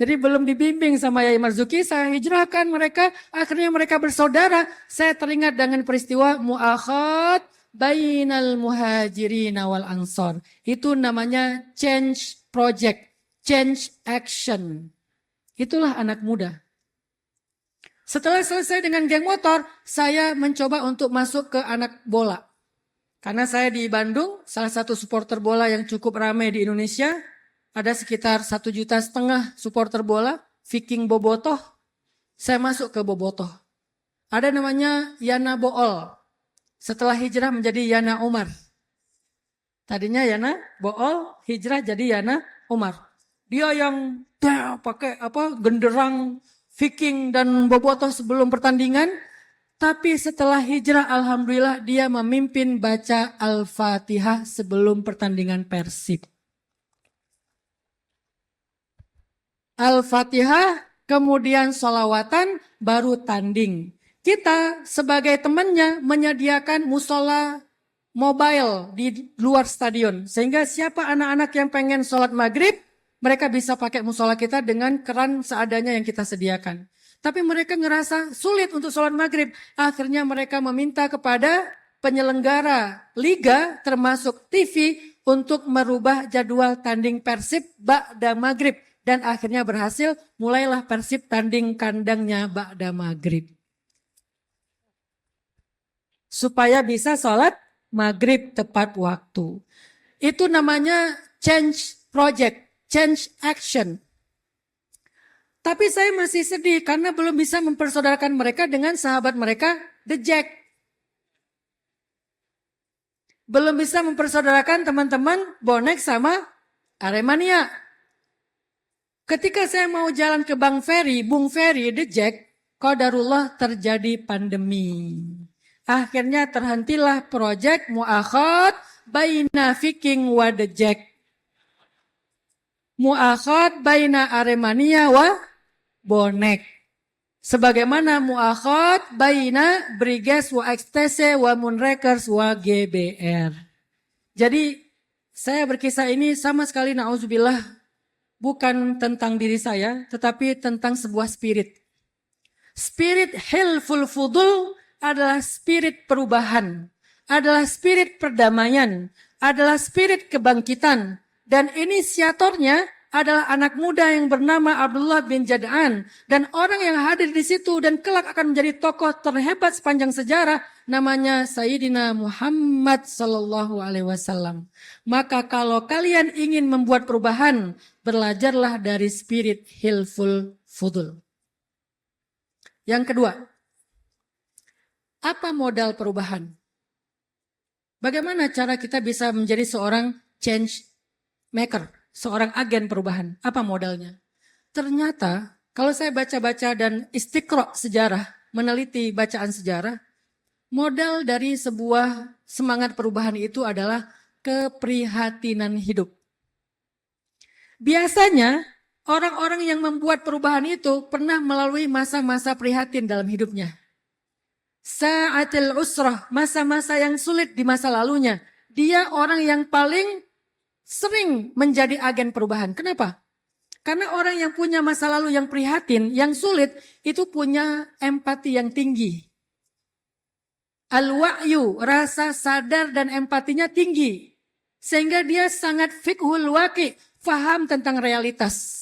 Speaker 1: Jadi belum dibimbing sama Yai Marzuki, saya hijrahkan mereka. Akhirnya mereka bersaudara. Saya teringat dengan peristiwa mu'akhad bainal muhajirin wal ansor. Itu namanya change project, change action. Itulah anak muda. Setelah selesai dengan geng motor, saya mencoba untuk masuk ke anak bola. Karena saya di Bandung, salah satu supporter bola yang cukup ramai di Indonesia, ada sekitar 1,5 juta supporter bola, Viking Bobotoh. Saya masuk ke Bobotoh. Ada namanya Yana Bool. Setelah hijrah menjadi Yana Umar. Tadinya Yana Bool, hijrah jadi Yana Umar. Dia yang pakai genderang Viking dan Bobotoh sebelum pertandingan. Tapi setelah hijrah alhamdulillah dia memimpin baca Al-Fatihah sebelum pertandingan Persib. Al-Fatihah kemudian sholawatan baru tanding. Kita sebagai temannya menyediakan musola mobile di luar stadion. Sehingga siapa anak-anak yang pengen sholat maghrib, mereka bisa pakai musola kita dengan keran seadanya yang kita sediakan. Tapi mereka ngerasa sulit untuk sholat maghrib. Akhirnya mereka meminta kepada penyelenggara liga termasuk TV untuk merubah jadwal tanding Persib ba'da maghrib. Dan akhirnya berhasil, mulailah Persib tanding kandangnya ba'da maghrib. Supaya bisa sholat maghrib tepat waktu. Itu namanya change project, change action. Tapi saya masih sedih karena belum bisa mempersaudarakan mereka dengan sahabat mereka, The Jack. Belum bisa mempersaudarakan teman-teman bonek sama Aremania. Ketika saya mau jalan ke Bung Ferry, The Jack, qadarullah terjadi pandemi. Akhirnya terhentilah proyek mu'akhad baina Viking wa The Jack. Mu'akhad baina Aremania wa bonek. Sebagaimana mu'akhad baina Briges wa XTC wa Moonrakers wa GBR. Jadi saya berkisah ini sama sekali na'udzubillah bukan tentang diri saya, tetapi tentang sebuah spirit. Spirit Hilful Fudul adalah spirit perubahan, adalah spirit perdamaian, adalah spirit kebangkitan. Dan inisiatornya adalah anak muda yang bernama Abdullah bin Jad'an. Dan orang yang hadir di situ dan kelak akan menjadi tokoh terhebat sepanjang sejarah, namanya Sayyidina Muhammad sallallahu alaihi wasallam. Maka kalau kalian ingin membuat perubahan, belajarlah dari spirit Hilful Fudul. Yang kedua, apa modal perubahan? Bagaimana cara kita bisa menjadi seorang change maker? Seorang agen perubahan, apa modalnya? Ternyata kalau saya baca-baca dan istiqra sejarah, meneliti bacaan sejarah, modal dari sebuah semangat perubahan itu adalah keprihatinan hidup. Biasanya orang-orang yang membuat perubahan itu pernah melalui masa-masa prihatin dalam hidupnya. Sa'atil usrah, masa-masa yang sulit di masa lalunya. Dia orang yang paling sering menjadi agen perubahan. Kenapa? Karena orang yang punya masa lalu yang prihatin, yang sulit, itu punya empati yang tinggi. Al-wa'yu, rasa sadar dan empatinya tinggi. Sehingga dia sangat fiqhul waqi, faham tentang realitas.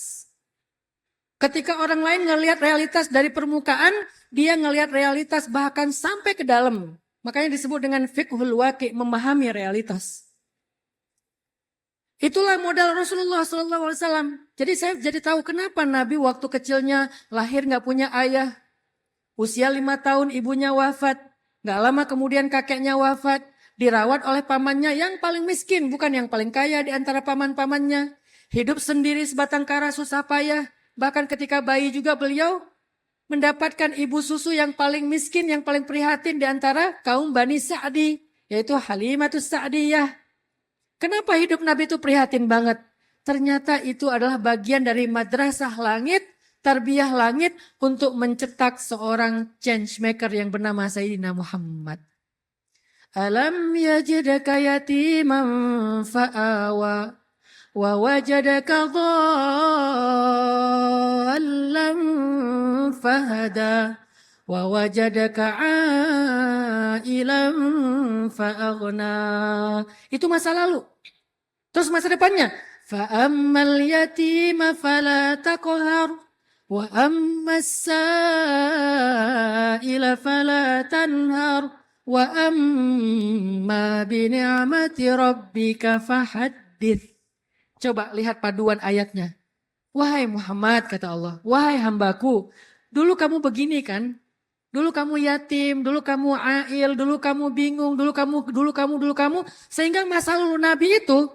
Speaker 1: Ketika orang lain ngelihat realitas dari permukaan, dia ngelihat realitas bahkan sampai ke dalam. Makanya disebut dengan fiqhul waqi, memahami realitas. Itulah modal Rasulullah SAW. Jadi saya jadi tahu kenapa Nabi waktu kecilnya lahir nggak punya ayah. Usia 5 tahun ibunya wafat. Nggak lama kemudian kakeknya wafat. Dirawat oleh pamannya yang paling miskin, bukan yang paling kaya di antara paman-pamannya. Hidup sendiri sebatang kara susah payah. Bahkan ketika bayi juga beliau mendapatkan ibu susu yang paling miskin, yang paling prihatin di antara kaum Bani Sa'di. Yaitu Halimatus Sa'diyah. Kenapa hidup Nabi itu prihatin banget? Ternyata itu adalah bagian dari madrasah langit, tarbiyah langit untuk mencetak seorang change maker yang bernama Sayyidina Muhammad. Alam yajidaka yatiman fa'awa wa wajadaka dhallan fahada wa wajadaka ailan fa'aghna. Itu masa lalu. Terus masa depannya, fa'ammal yatima fala taqhar wa ammas sa'ila fala tanhar wa amma bi ni'mati rabbika fahaddits. Coba lihat paduan ayatnya. Wahai Muhammad, kata Allah, wahai hambaku, dulu kamu begini kan? Dulu kamu yatim, dulu kamu ail, dulu kamu bingung, dulu kamu. Sehingga masa lalu Nabi itu,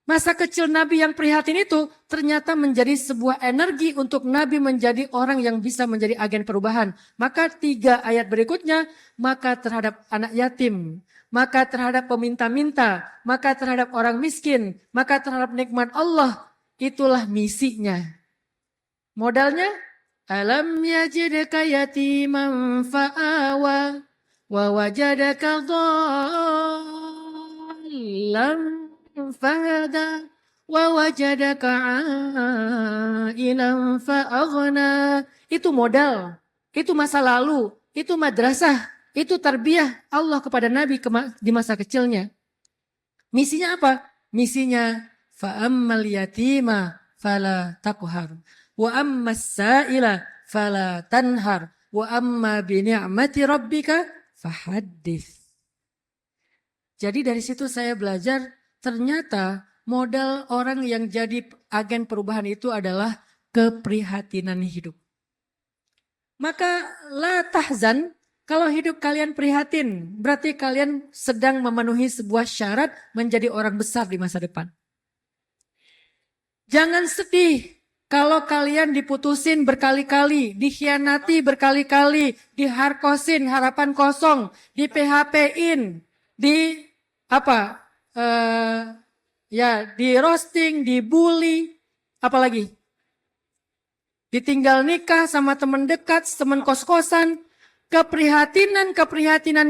Speaker 1: masa kecil Nabi yang prihatin itu ternyata menjadi sebuah energi untuk Nabi menjadi orang yang bisa menjadi agen perubahan. Maka 3 ayat berikutnya, maka terhadap anak yatim, maka terhadap peminta-minta, maka terhadap orang miskin, maka terhadap nikmat Allah. Itulah misinya. Modalnya, alam yajidka yatiman fa'awa wa wajadaka dhallan fahada wa wajadaka ailan fa'aghna. Itu modal, itu masa lalu, itu madrasah, itu tarbiyah Allah kepada Nabi di masa kecilnya. Misinya apa? Misinya fa'ammal yatima fala taqhar wa ammas sa'ila fala tanhar wa amma bi ni'mati rabbika fahaddits. Jadi dari situ saya belajar ternyata modal orang yang jadi agen perubahan itu adalah keprihatinan hidup. Maka la tahzan, kalau hidup kalian prihatin, berarti kalian sedang memenuhi sebuah syarat menjadi orang besar di masa depan. Jangan sedih kalau kalian diputusin berkali-kali, dikhianati berkali-kali, diharkosin, harapan kosong, di PHP-in, di di roasting, dibully, apalagi ditinggal nikah sama teman dekat, teman kos-kosan. Keprihatinan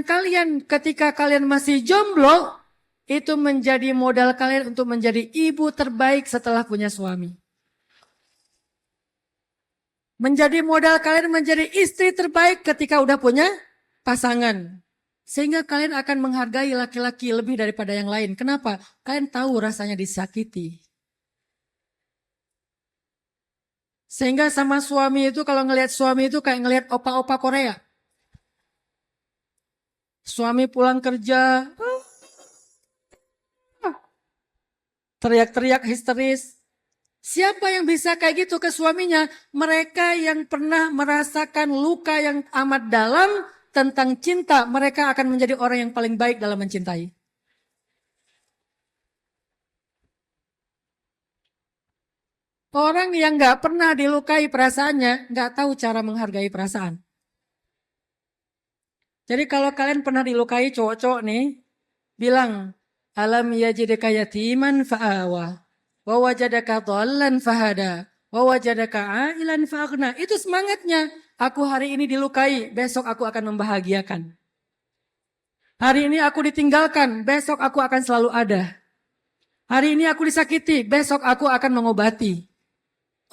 Speaker 1: kalian ketika kalian masih jomblo, itu menjadi modal kalian untuk menjadi ibu terbaik setelah punya suami. Menjadi modal kalian menjadi istri terbaik ketika udah punya pasangan. Sehingga kalian akan menghargai laki-laki lebih daripada yang lain. Kenapa? Kalian tahu rasanya disakiti. Sehingga sama suami itu kalau ngelihat suami itu kayak ngelihat opa-opa Korea. Suami pulang kerja, teriak-teriak histeris. Siapa yang bisa kayak gitu ke suaminya? Mereka yang pernah merasakan luka yang amat dalam tentang cinta. Mereka akan menjadi orang yang paling baik dalam mencintai. Orang yang gak pernah dilukai perasaannya, gak tahu cara menghargai perasaan. Jadi kalau kalian pernah dilukai cowok-cowok nih, bilang, alam yajidka yatiman fa'awa, wa wajadaka dhallan fahada, wa wajadaka ailan fa'aghna. Itu semangatnya. Aku hari ini dilukai, besok aku akan membahagiakan. Hari ini aku ditinggalkan, besok aku akan selalu ada. Hari ini aku disakiti, besok aku akan mengobati.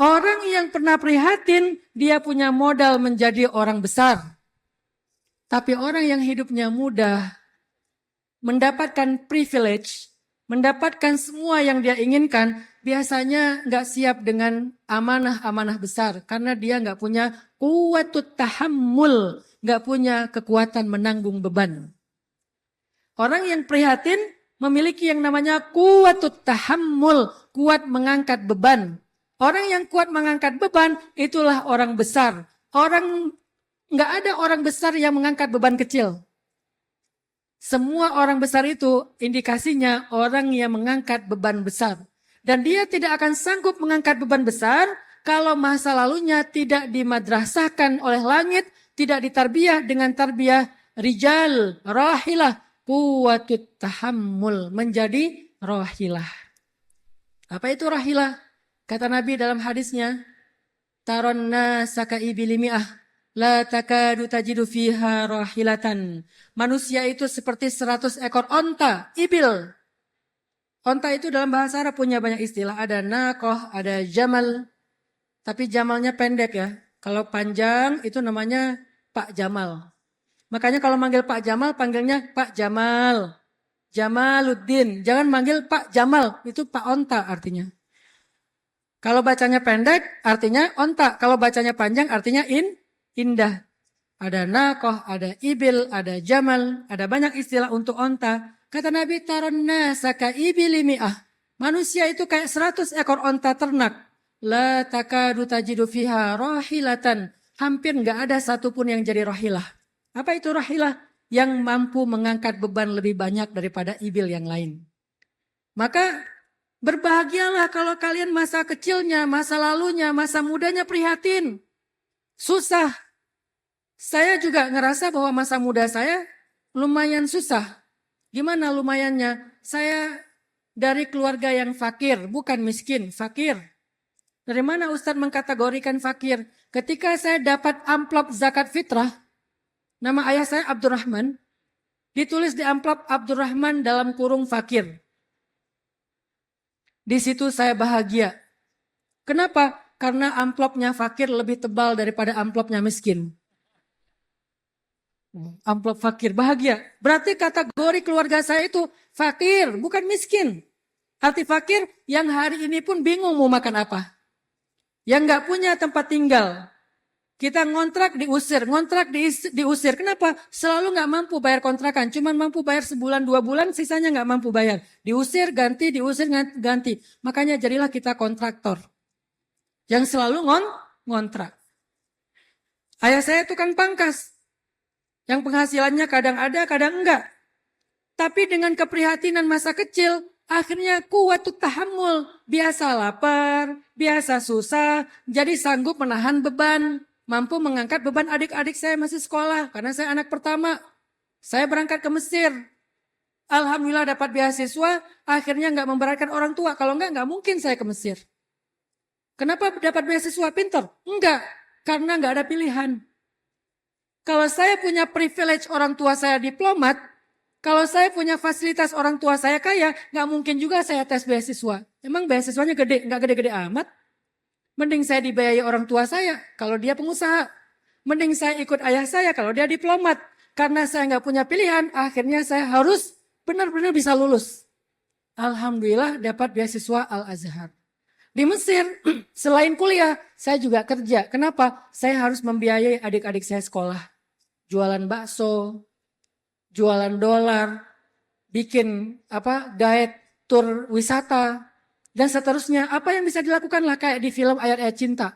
Speaker 1: Orang yang pernah prihatin, dia punya modal menjadi orang besar. Tapi orang yang hidupnya mudah, mendapatkan privilege, mendapatkan semua yang dia inginkan, biasanya nggak siap dengan amanah-amanah besar. Karena dia nggak punya quwwatut tahammul, nggak punya kekuatan menanggung beban. Orang yang prihatin memiliki yang namanya quwwatut tahammul, kuat mengangkat beban. Orang yang kuat mengangkat beban, itulah orang besar. Nggak ada orang besar yang mengangkat beban kecil. Semua orang besar itu indikasinya orang yang mengangkat beban besar. Dan dia tidak akan sanggup mengangkat beban besar kalau masa lalunya tidak dimadrasahkan oleh langit, tidak ditarbiyah dengan tarbiyah rijal, rahilah, quwwatut tahammul, menjadi rahilah. Apa itu rahilah? Kata Nabi dalam hadisnya, taronna saka ibilimi'ah, la takadu tajidu fiha rahilatan. Manusia itu seperti 100 ekor onta, ibil. Onta itu dalam bahasa Arab punya banyak istilah. Ada naqah, ada jamal. Tapi jamalnya pendek ya. Kalau panjang itu namanya Pak Jamal. Makanya kalau manggil Pak Jamal, panggilnya Pak Jamal. Jamaluddin. Jangan manggil Pak Jamal, itu Pak Onta artinya. Kalau bacanya pendek, artinya onta. Kalau bacanya panjang, artinya indah. Ada naqah, ada ibil, ada jamal, ada banyak istilah untuk onta. Kata Nabi, taronna saka ibilimi'ah. Manusia itu kayak 100 ekor onta ternak. La takadu tajidu fiha rahilatan. Hampir nggak ada satupun yang jadi rahilah. Apa itu rahilah? Yang mampu mengangkat beban lebih banyak daripada ibil yang lain. Maka berbahagialah kalau kalian masa kecilnya, masa lalunya, masa mudanya prihatin. Susah. Saya juga ngerasa bahwa masa muda saya lumayan susah. Gimana lumayannya? Saya dari keluarga yang fakir, bukan miskin, fakir. Dari mana Ustadz mengkategorikan fakir? Ketika saya dapat amplop zakat fitrah, nama ayah saya Abdurrahman, ditulis di amplop Abdurrahman dalam kurung fakir. Di situ saya bahagia. Kenapa? Karena amplopnya fakir lebih tebal daripada amplopnya miskin. Amplop fakir, bahagia. Berarti kategori keluarga saya itu fakir, bukan miskin. Arti fakir yang hari ini pun bingung mau makan apa. Yang gak punya tempat tinggal. Kita ngontrak diusir. Kenapa? Selalu gak mampu bayar kontrakan. Cuman mampu bayar sebulan 2 bulan, sisanya gak mampu bayar. Diusir, ganti. Makanya jadilah kita kontraktor. Yang selalu ngontrak. Ayah saya tukang pangkas. Yang penghasilannya kadang ada, kadang enggak. Tapi dengan keprihatinan masa kecil, akhirnya kuwatut tahammul. Biasa lapar, biasa susah, jadi sanggup menahan beban. Mampu mengangkat beban adik-adik saya masih sekolah. Karena saya anak pertama. Saya berangkat ke Mesir. Alhamdulillah dapat beasiswa. Akhirnya gak memberatkan orang tua. Kalau enggak mungkin saya ke Mesir. Kenapa dapat beasiswa? Pinter? Enggak. Karena gak ada pilihan. Kalau saya punya privilege orang tua saya diplomat. Kalau saya punya fasilitas orang tua saya kaya. Gak mungkin juga saya tes beasiswa. Emang beasiswanya gede? Gak gede-gede amat. Mending saya dibiayai orang tua saya kalau dia pengusaha. Mending saya ikut ayah saya kalau dia diplomat. Karena saya nggak punya pilihan, akhirnya saya harus benar-benar bisa lulus. Alhamdulillah dapat beasiswa Al-Azhar. Di Mesir, selain kuliah, saya juga kerja. Kenapa? Saya harus membiayai adik-adik saya sekolah. Jualan bakso, jualan dolar, bikin guide tur wisata. Dan seterusnya, apa yang bisa dilakukan lah kayak di film Ayat-Ayat Cinta.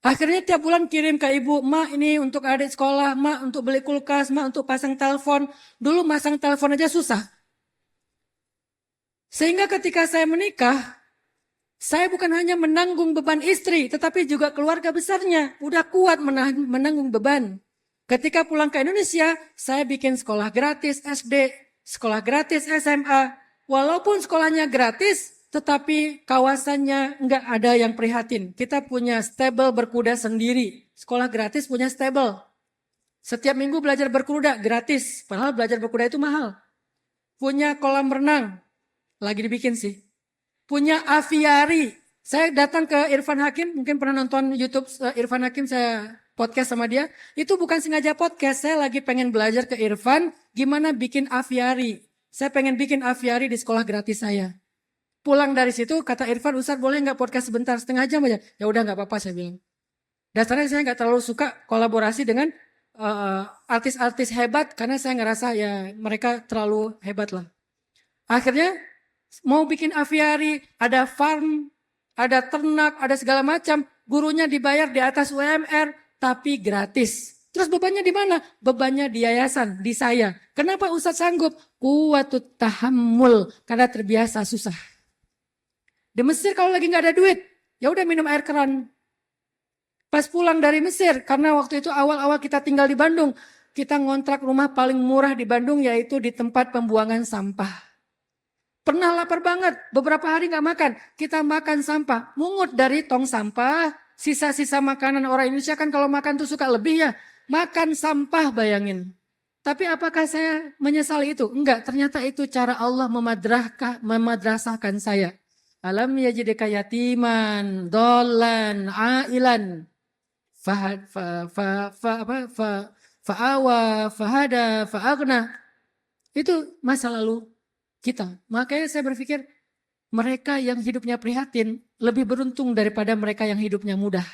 Speaker 1: Akhirnya tiap bulan kirim ke ibu, "Ma ini untuk adik sekolah, ma untuk beli kulkas, ma untuk pasang telepon." Dulu masang telepon aja susah. Sehingga ketika saya menikah, saya bukan hanya menanggung beban istri, tetapi juga keluarga besarnya. Udah kuat menanggung beban. Ketika pulang ke Indonesia, saya bikin sekolah gratis SD, sekolah gratis SMA. Walaupun sekolahnya gratis, tetapi kawasannya nggak ada yang prihatin. Kita punya stable berkuda sendiri. sekolah gratis punya stable. Setiap minggu belajar berkuda gratis, padahal belajar berkuda itu mahal. Punya kolam renang, lagi dibikin sih. Punya aviari. Saya datang ke Irfan Hakim, mungkin pernah nonton YouTube Irfan Hakim, saya podcast sama dia. Itu bukan sengaja podcast, saya lagi pengen belajar ke Irfan gimana bikin aviari. Saya pengen bikin aviari di sekolah gratis saya. Pulang dari situ kata Irfan, Ustaz boleh nggak podcast sebentar, setengah jam aja? Ya udah nggak apa-apa saya bilang. Dasarnya saya nggak terlalu suka kolaborasi dengan artis-artis hebat karena saya ngerasa ya mereka terlalu hebat lah. Akhirnya mau bikin aviari, ada farm, ada ternak, ada segala macam. Gurunya dibayar di atas UMR tapi gratis. Terus bebannya di mana? Bebannya di yayasan, di saya. Kenapa Ustaz sanggup? Kuwatut tahammul, karena terbiasa susah. Di Mesir kalau lagi nggak ada duit, ya udah minum air keran. Pas pulang dari Mesir, karena waktu itu awal-awal kita tinggal di Bandung, kita ngontrak rumah paling murah di Bandung yaitu di tempat pembuangan sampah. Pernah lapar banget, beberapa hari gak makan, kita makan sampah, mungut dari tong sampah, sisa-sisa makanan orang Indonesia kan kalau makan tuh suka lebih ya, makan sampah bayangin. Tapi apakah saya menyesali itu? Enggak, ternyata itu cara Allah memadrasahkan saya. Alam yajidika yatiman, dolan, ailan. Fa'awa, fahada, fa'agna. Itu masa lalu kita. Makanya saya berpikir mereka yang hidupnya prihatin lebih beruntung daripada mereka yang hidupnya mudah.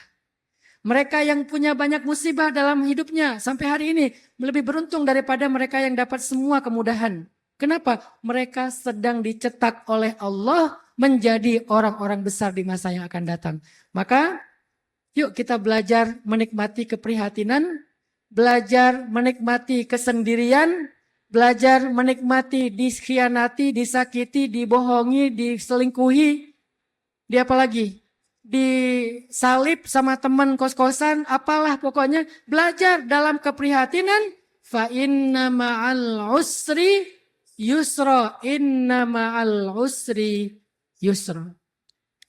Speaker 1: Mereka yang punya banyak musibah dalam hidupnya sampai hari ini lebih beruntung daripada mereka yang dapat semua kemudahan. Kenapa? Mereka sedang dicetak oleh Allah menjadi orang-orang besar di masa yang akan datang. Maka yuk kita belajar menikmati keprihatinan, belajar menikmati kesendirian, belajar menikmati dikhianati, disakiti, dibohongi, diselingkuhi, di apa lagi? Disalib sama teman kos-kosan, apalah pokoknya belajar dalam keprihatinan. Fa inna ma'al usri yusra, inna ma'al usri yusra.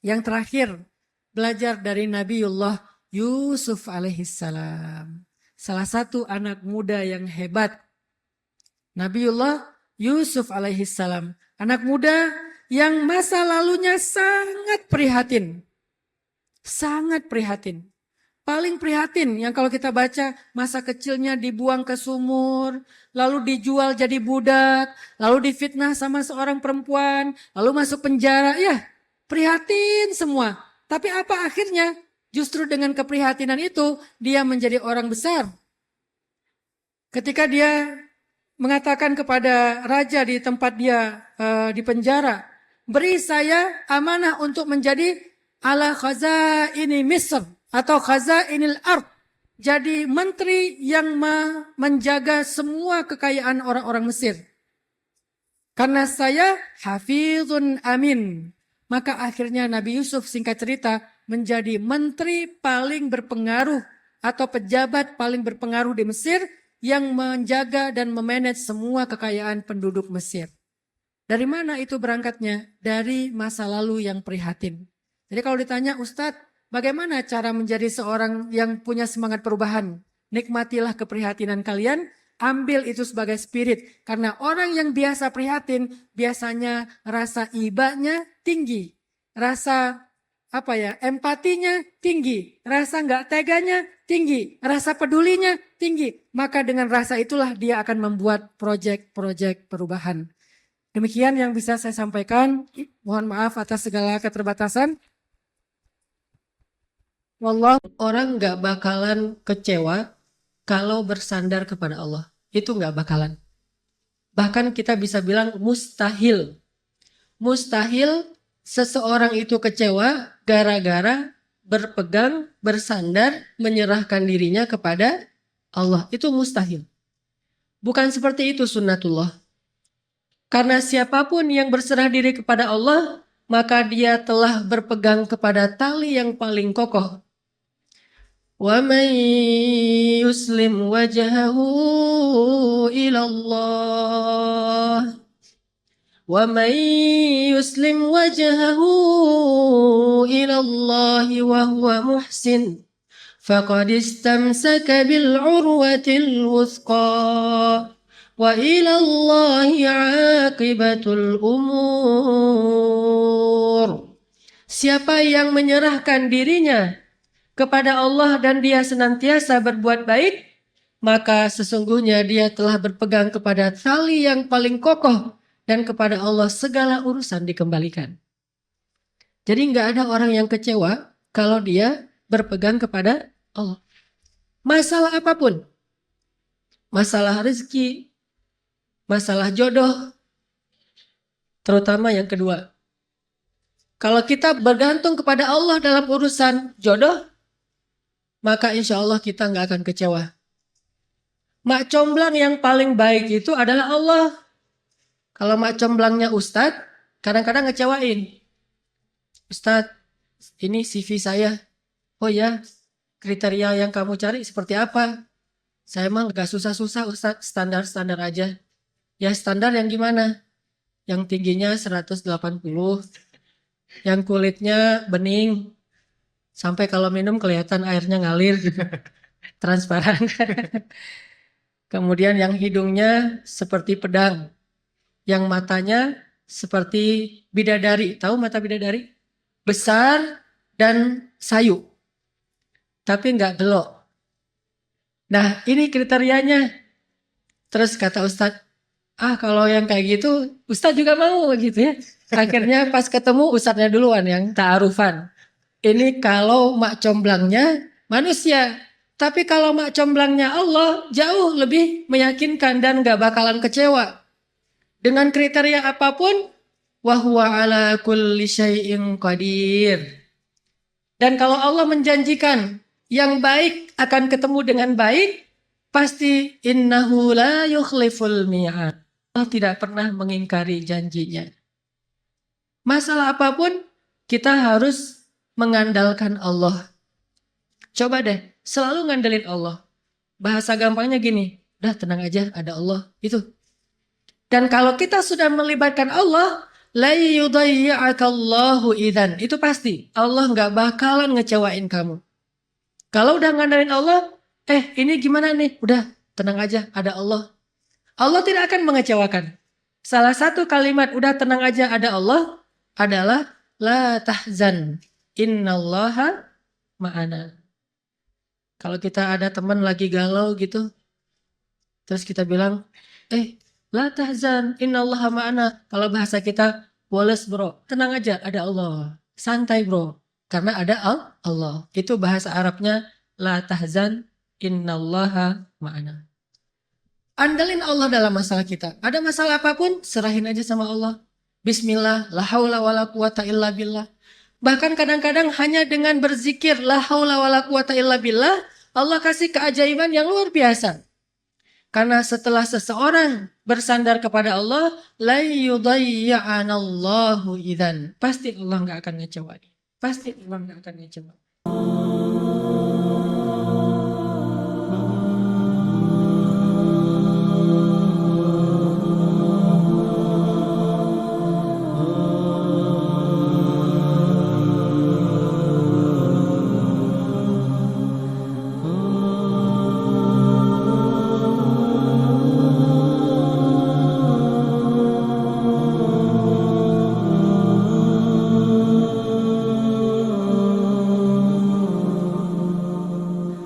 Speaker 1: Yang terakhir, belajar dari Nabiullah Yusuf alaihissalam. Salah satu anak muda yang hebat. Nabiullah Yusuf alaihissalam. Anak muda yang masa lalunya sangat prihatin. Sangat prihatin. Paling prihatin yang kalau kita baca masa kecilnya dibuang ke sumur, lalu dijual jadi budak, lalu difitnah sama seorang perempuan, lalu masuk penjara. Ya, prihatin semua. Tapi apa akhirnya? Justru dengan keprihatinan itu dia menjadi orang besar. Ketika dia mengatakan kepada raja di tempat dia di penjara, beri saya amanah untuk menjadi ala khazaini Misr atau khazainil ard. Jadi menteri yang menjaga semua kekayaan orang-orang Mesir. Karena saya hafizun amin. Maka akhirnya Nabi Yusuf singkat cerita menjadi menteri paling berpengaruh atau pejabat paling berpengaruh di Mesir yang menjaga dan memanage semua kekayaan penduduk Mesir. Dari mana itu berangkatnya? Dari masa lalu yang prihatin. Jadi kalau ditanya Ustadz, bagaimana cara menjadi seorang yang punya semangat perubahan? Nikmatilah keprihatinan kalian, ambil itu sebagai spirit. Karena orang yang biasa prihatin, biasanya rasa ibanya tinggi. Rasa empatinya tinggi. Rasa nggak teganya tinggi. Rasa pedulinya tinggi. Maka dengan rasa itulah dia akan membuat proyek-proyek perubahan. Demikian yang bisa saya sampaikan. Mohon maaf atas segala keterbatasan. Wallah, orang nggak bakalan kecewa kalau bersandar kepada Allah. Itu nggak bakalan. Bahkan kita bisa bilang mustahil. Mustahil seseorang itu kecewa gara-gara berpegang, bersandar, menyerahkan dirinya kepada Allah. Itu mustahil. Bukan seperti itu sunnatullah. Karena siapapun yang berserah diri kepada Allah, maka dia telah berpegang kepada tali yang paling kokoh. وَمَنْ يُسْلِمْ وَجْهَهُ إِلَى اللَّهِ وَمَنْ يُسْلِمْ وَجْهَهُ إِلَى اللَّهِ وَهُوَ مُحْسِنٌ faqad istamsaka bil urwatil wuthqa wa ila Allahi aqibatul umur. Siapa yang menyerahkan dirinya kepada Allah dan dia senantiasa berbuat baik, maka sesungguhnya dia telah berpegang kepada tali yang paling kokoh dan kepada Allah segala urusan dikembalikan. Jadi nggak ada orang yang kecewa kalau dia berpegang kepada Allah. Masalah apapun, masalah rezeki, masalah jodoh, terutama yang kedua. Kalau kita bergantung kepada Allah dalam urusan jodoh, maka insya Allah kita nggak akan kecewa. Mak comblang yang paling baik itu adalah Allah. Kalau mak comblangnya Ustadz, kadang-kadang ngecewain. Ustadz, ini CV saya. Oh ya, kriteria yang kamu cari seperti apa? Saya emang gak susah-susah Ustadz, standar-standar aja. Ya standar yang gimana? Yang tingginya 180, yang kulitnya bening, sampai kalau minum kelihatan airnya ngalir, transparan. Kemudian yang hidungnya seperti pedang, yang matanya seperti bidadari. Tahu mata bidadari? Besar dan sayu, tapi nggak gelok. Nah ini kriterianya. Terus kata Ustadz, kalau yang kayak gitu Ustadz juga mau gitu ya. Akhirnya pas ketemu Ustadznya duluan yang ta'arufan. Ini kalau mak comblangnya manusia. Tapi kalau mak comblangnya Allah jauh lebih meyakinkan dan gak bakalan kecewa. Dengan kriteria apapun, wahuwa ala kulli syai'in qadir. Dan kalau Allah menjanjikan yang baik akan ketemu dengan baik, pasti innahu la yukhliful mi'ad. Allah tidak pernah mengingkari janjinya. Masalah apapun, kita harus mengandalkan Allah. Coba deh, selalu ngandelin Allah. Bahasa gampangnya gini, udah tenang aja, ada Allah. Itu. Dan kalau kita sudah melibatkan Allah, la yudayya'akallahu idzan. Itu pasti, Allah nggak bakalan ngecewain kamu. Kalau udah ngandelin Allah, ini gimana nih? Udah, tenang aja, ada Allah. Allah tidak akan mengecewakan. Salah satu kalimat, udah tenang aja, ada Allah, adalah la tahzan, innallaha ma'ana. Kalau kita ada teman lagi galau gitu, terus kita bilang, la tahzan, innallaha ma'ana. Kalau bahasa kita, woles bro, tenang aja, ada Allah. Santai bro, karena ada Allah. Itu bahasa Arabnya, la tahzan, innallaha ma'ana. Andalin Allah dalam masalah kita. Ada masalah apapun, serahin aja sama Allah. Bismillah, la haula wa la quwata illa billah. Bahkan kadang-kadang hanya dengan berzikir, la haula wa la quwata illa billah, Allah kasih keajaiban yang luar biasa. Karena setelah seseorang bersandar kepada Allah, la yudayya'anallahu idzan. Pasti Allah nggak akan ngecewain. Pasti Allah nggak akan ngecewain.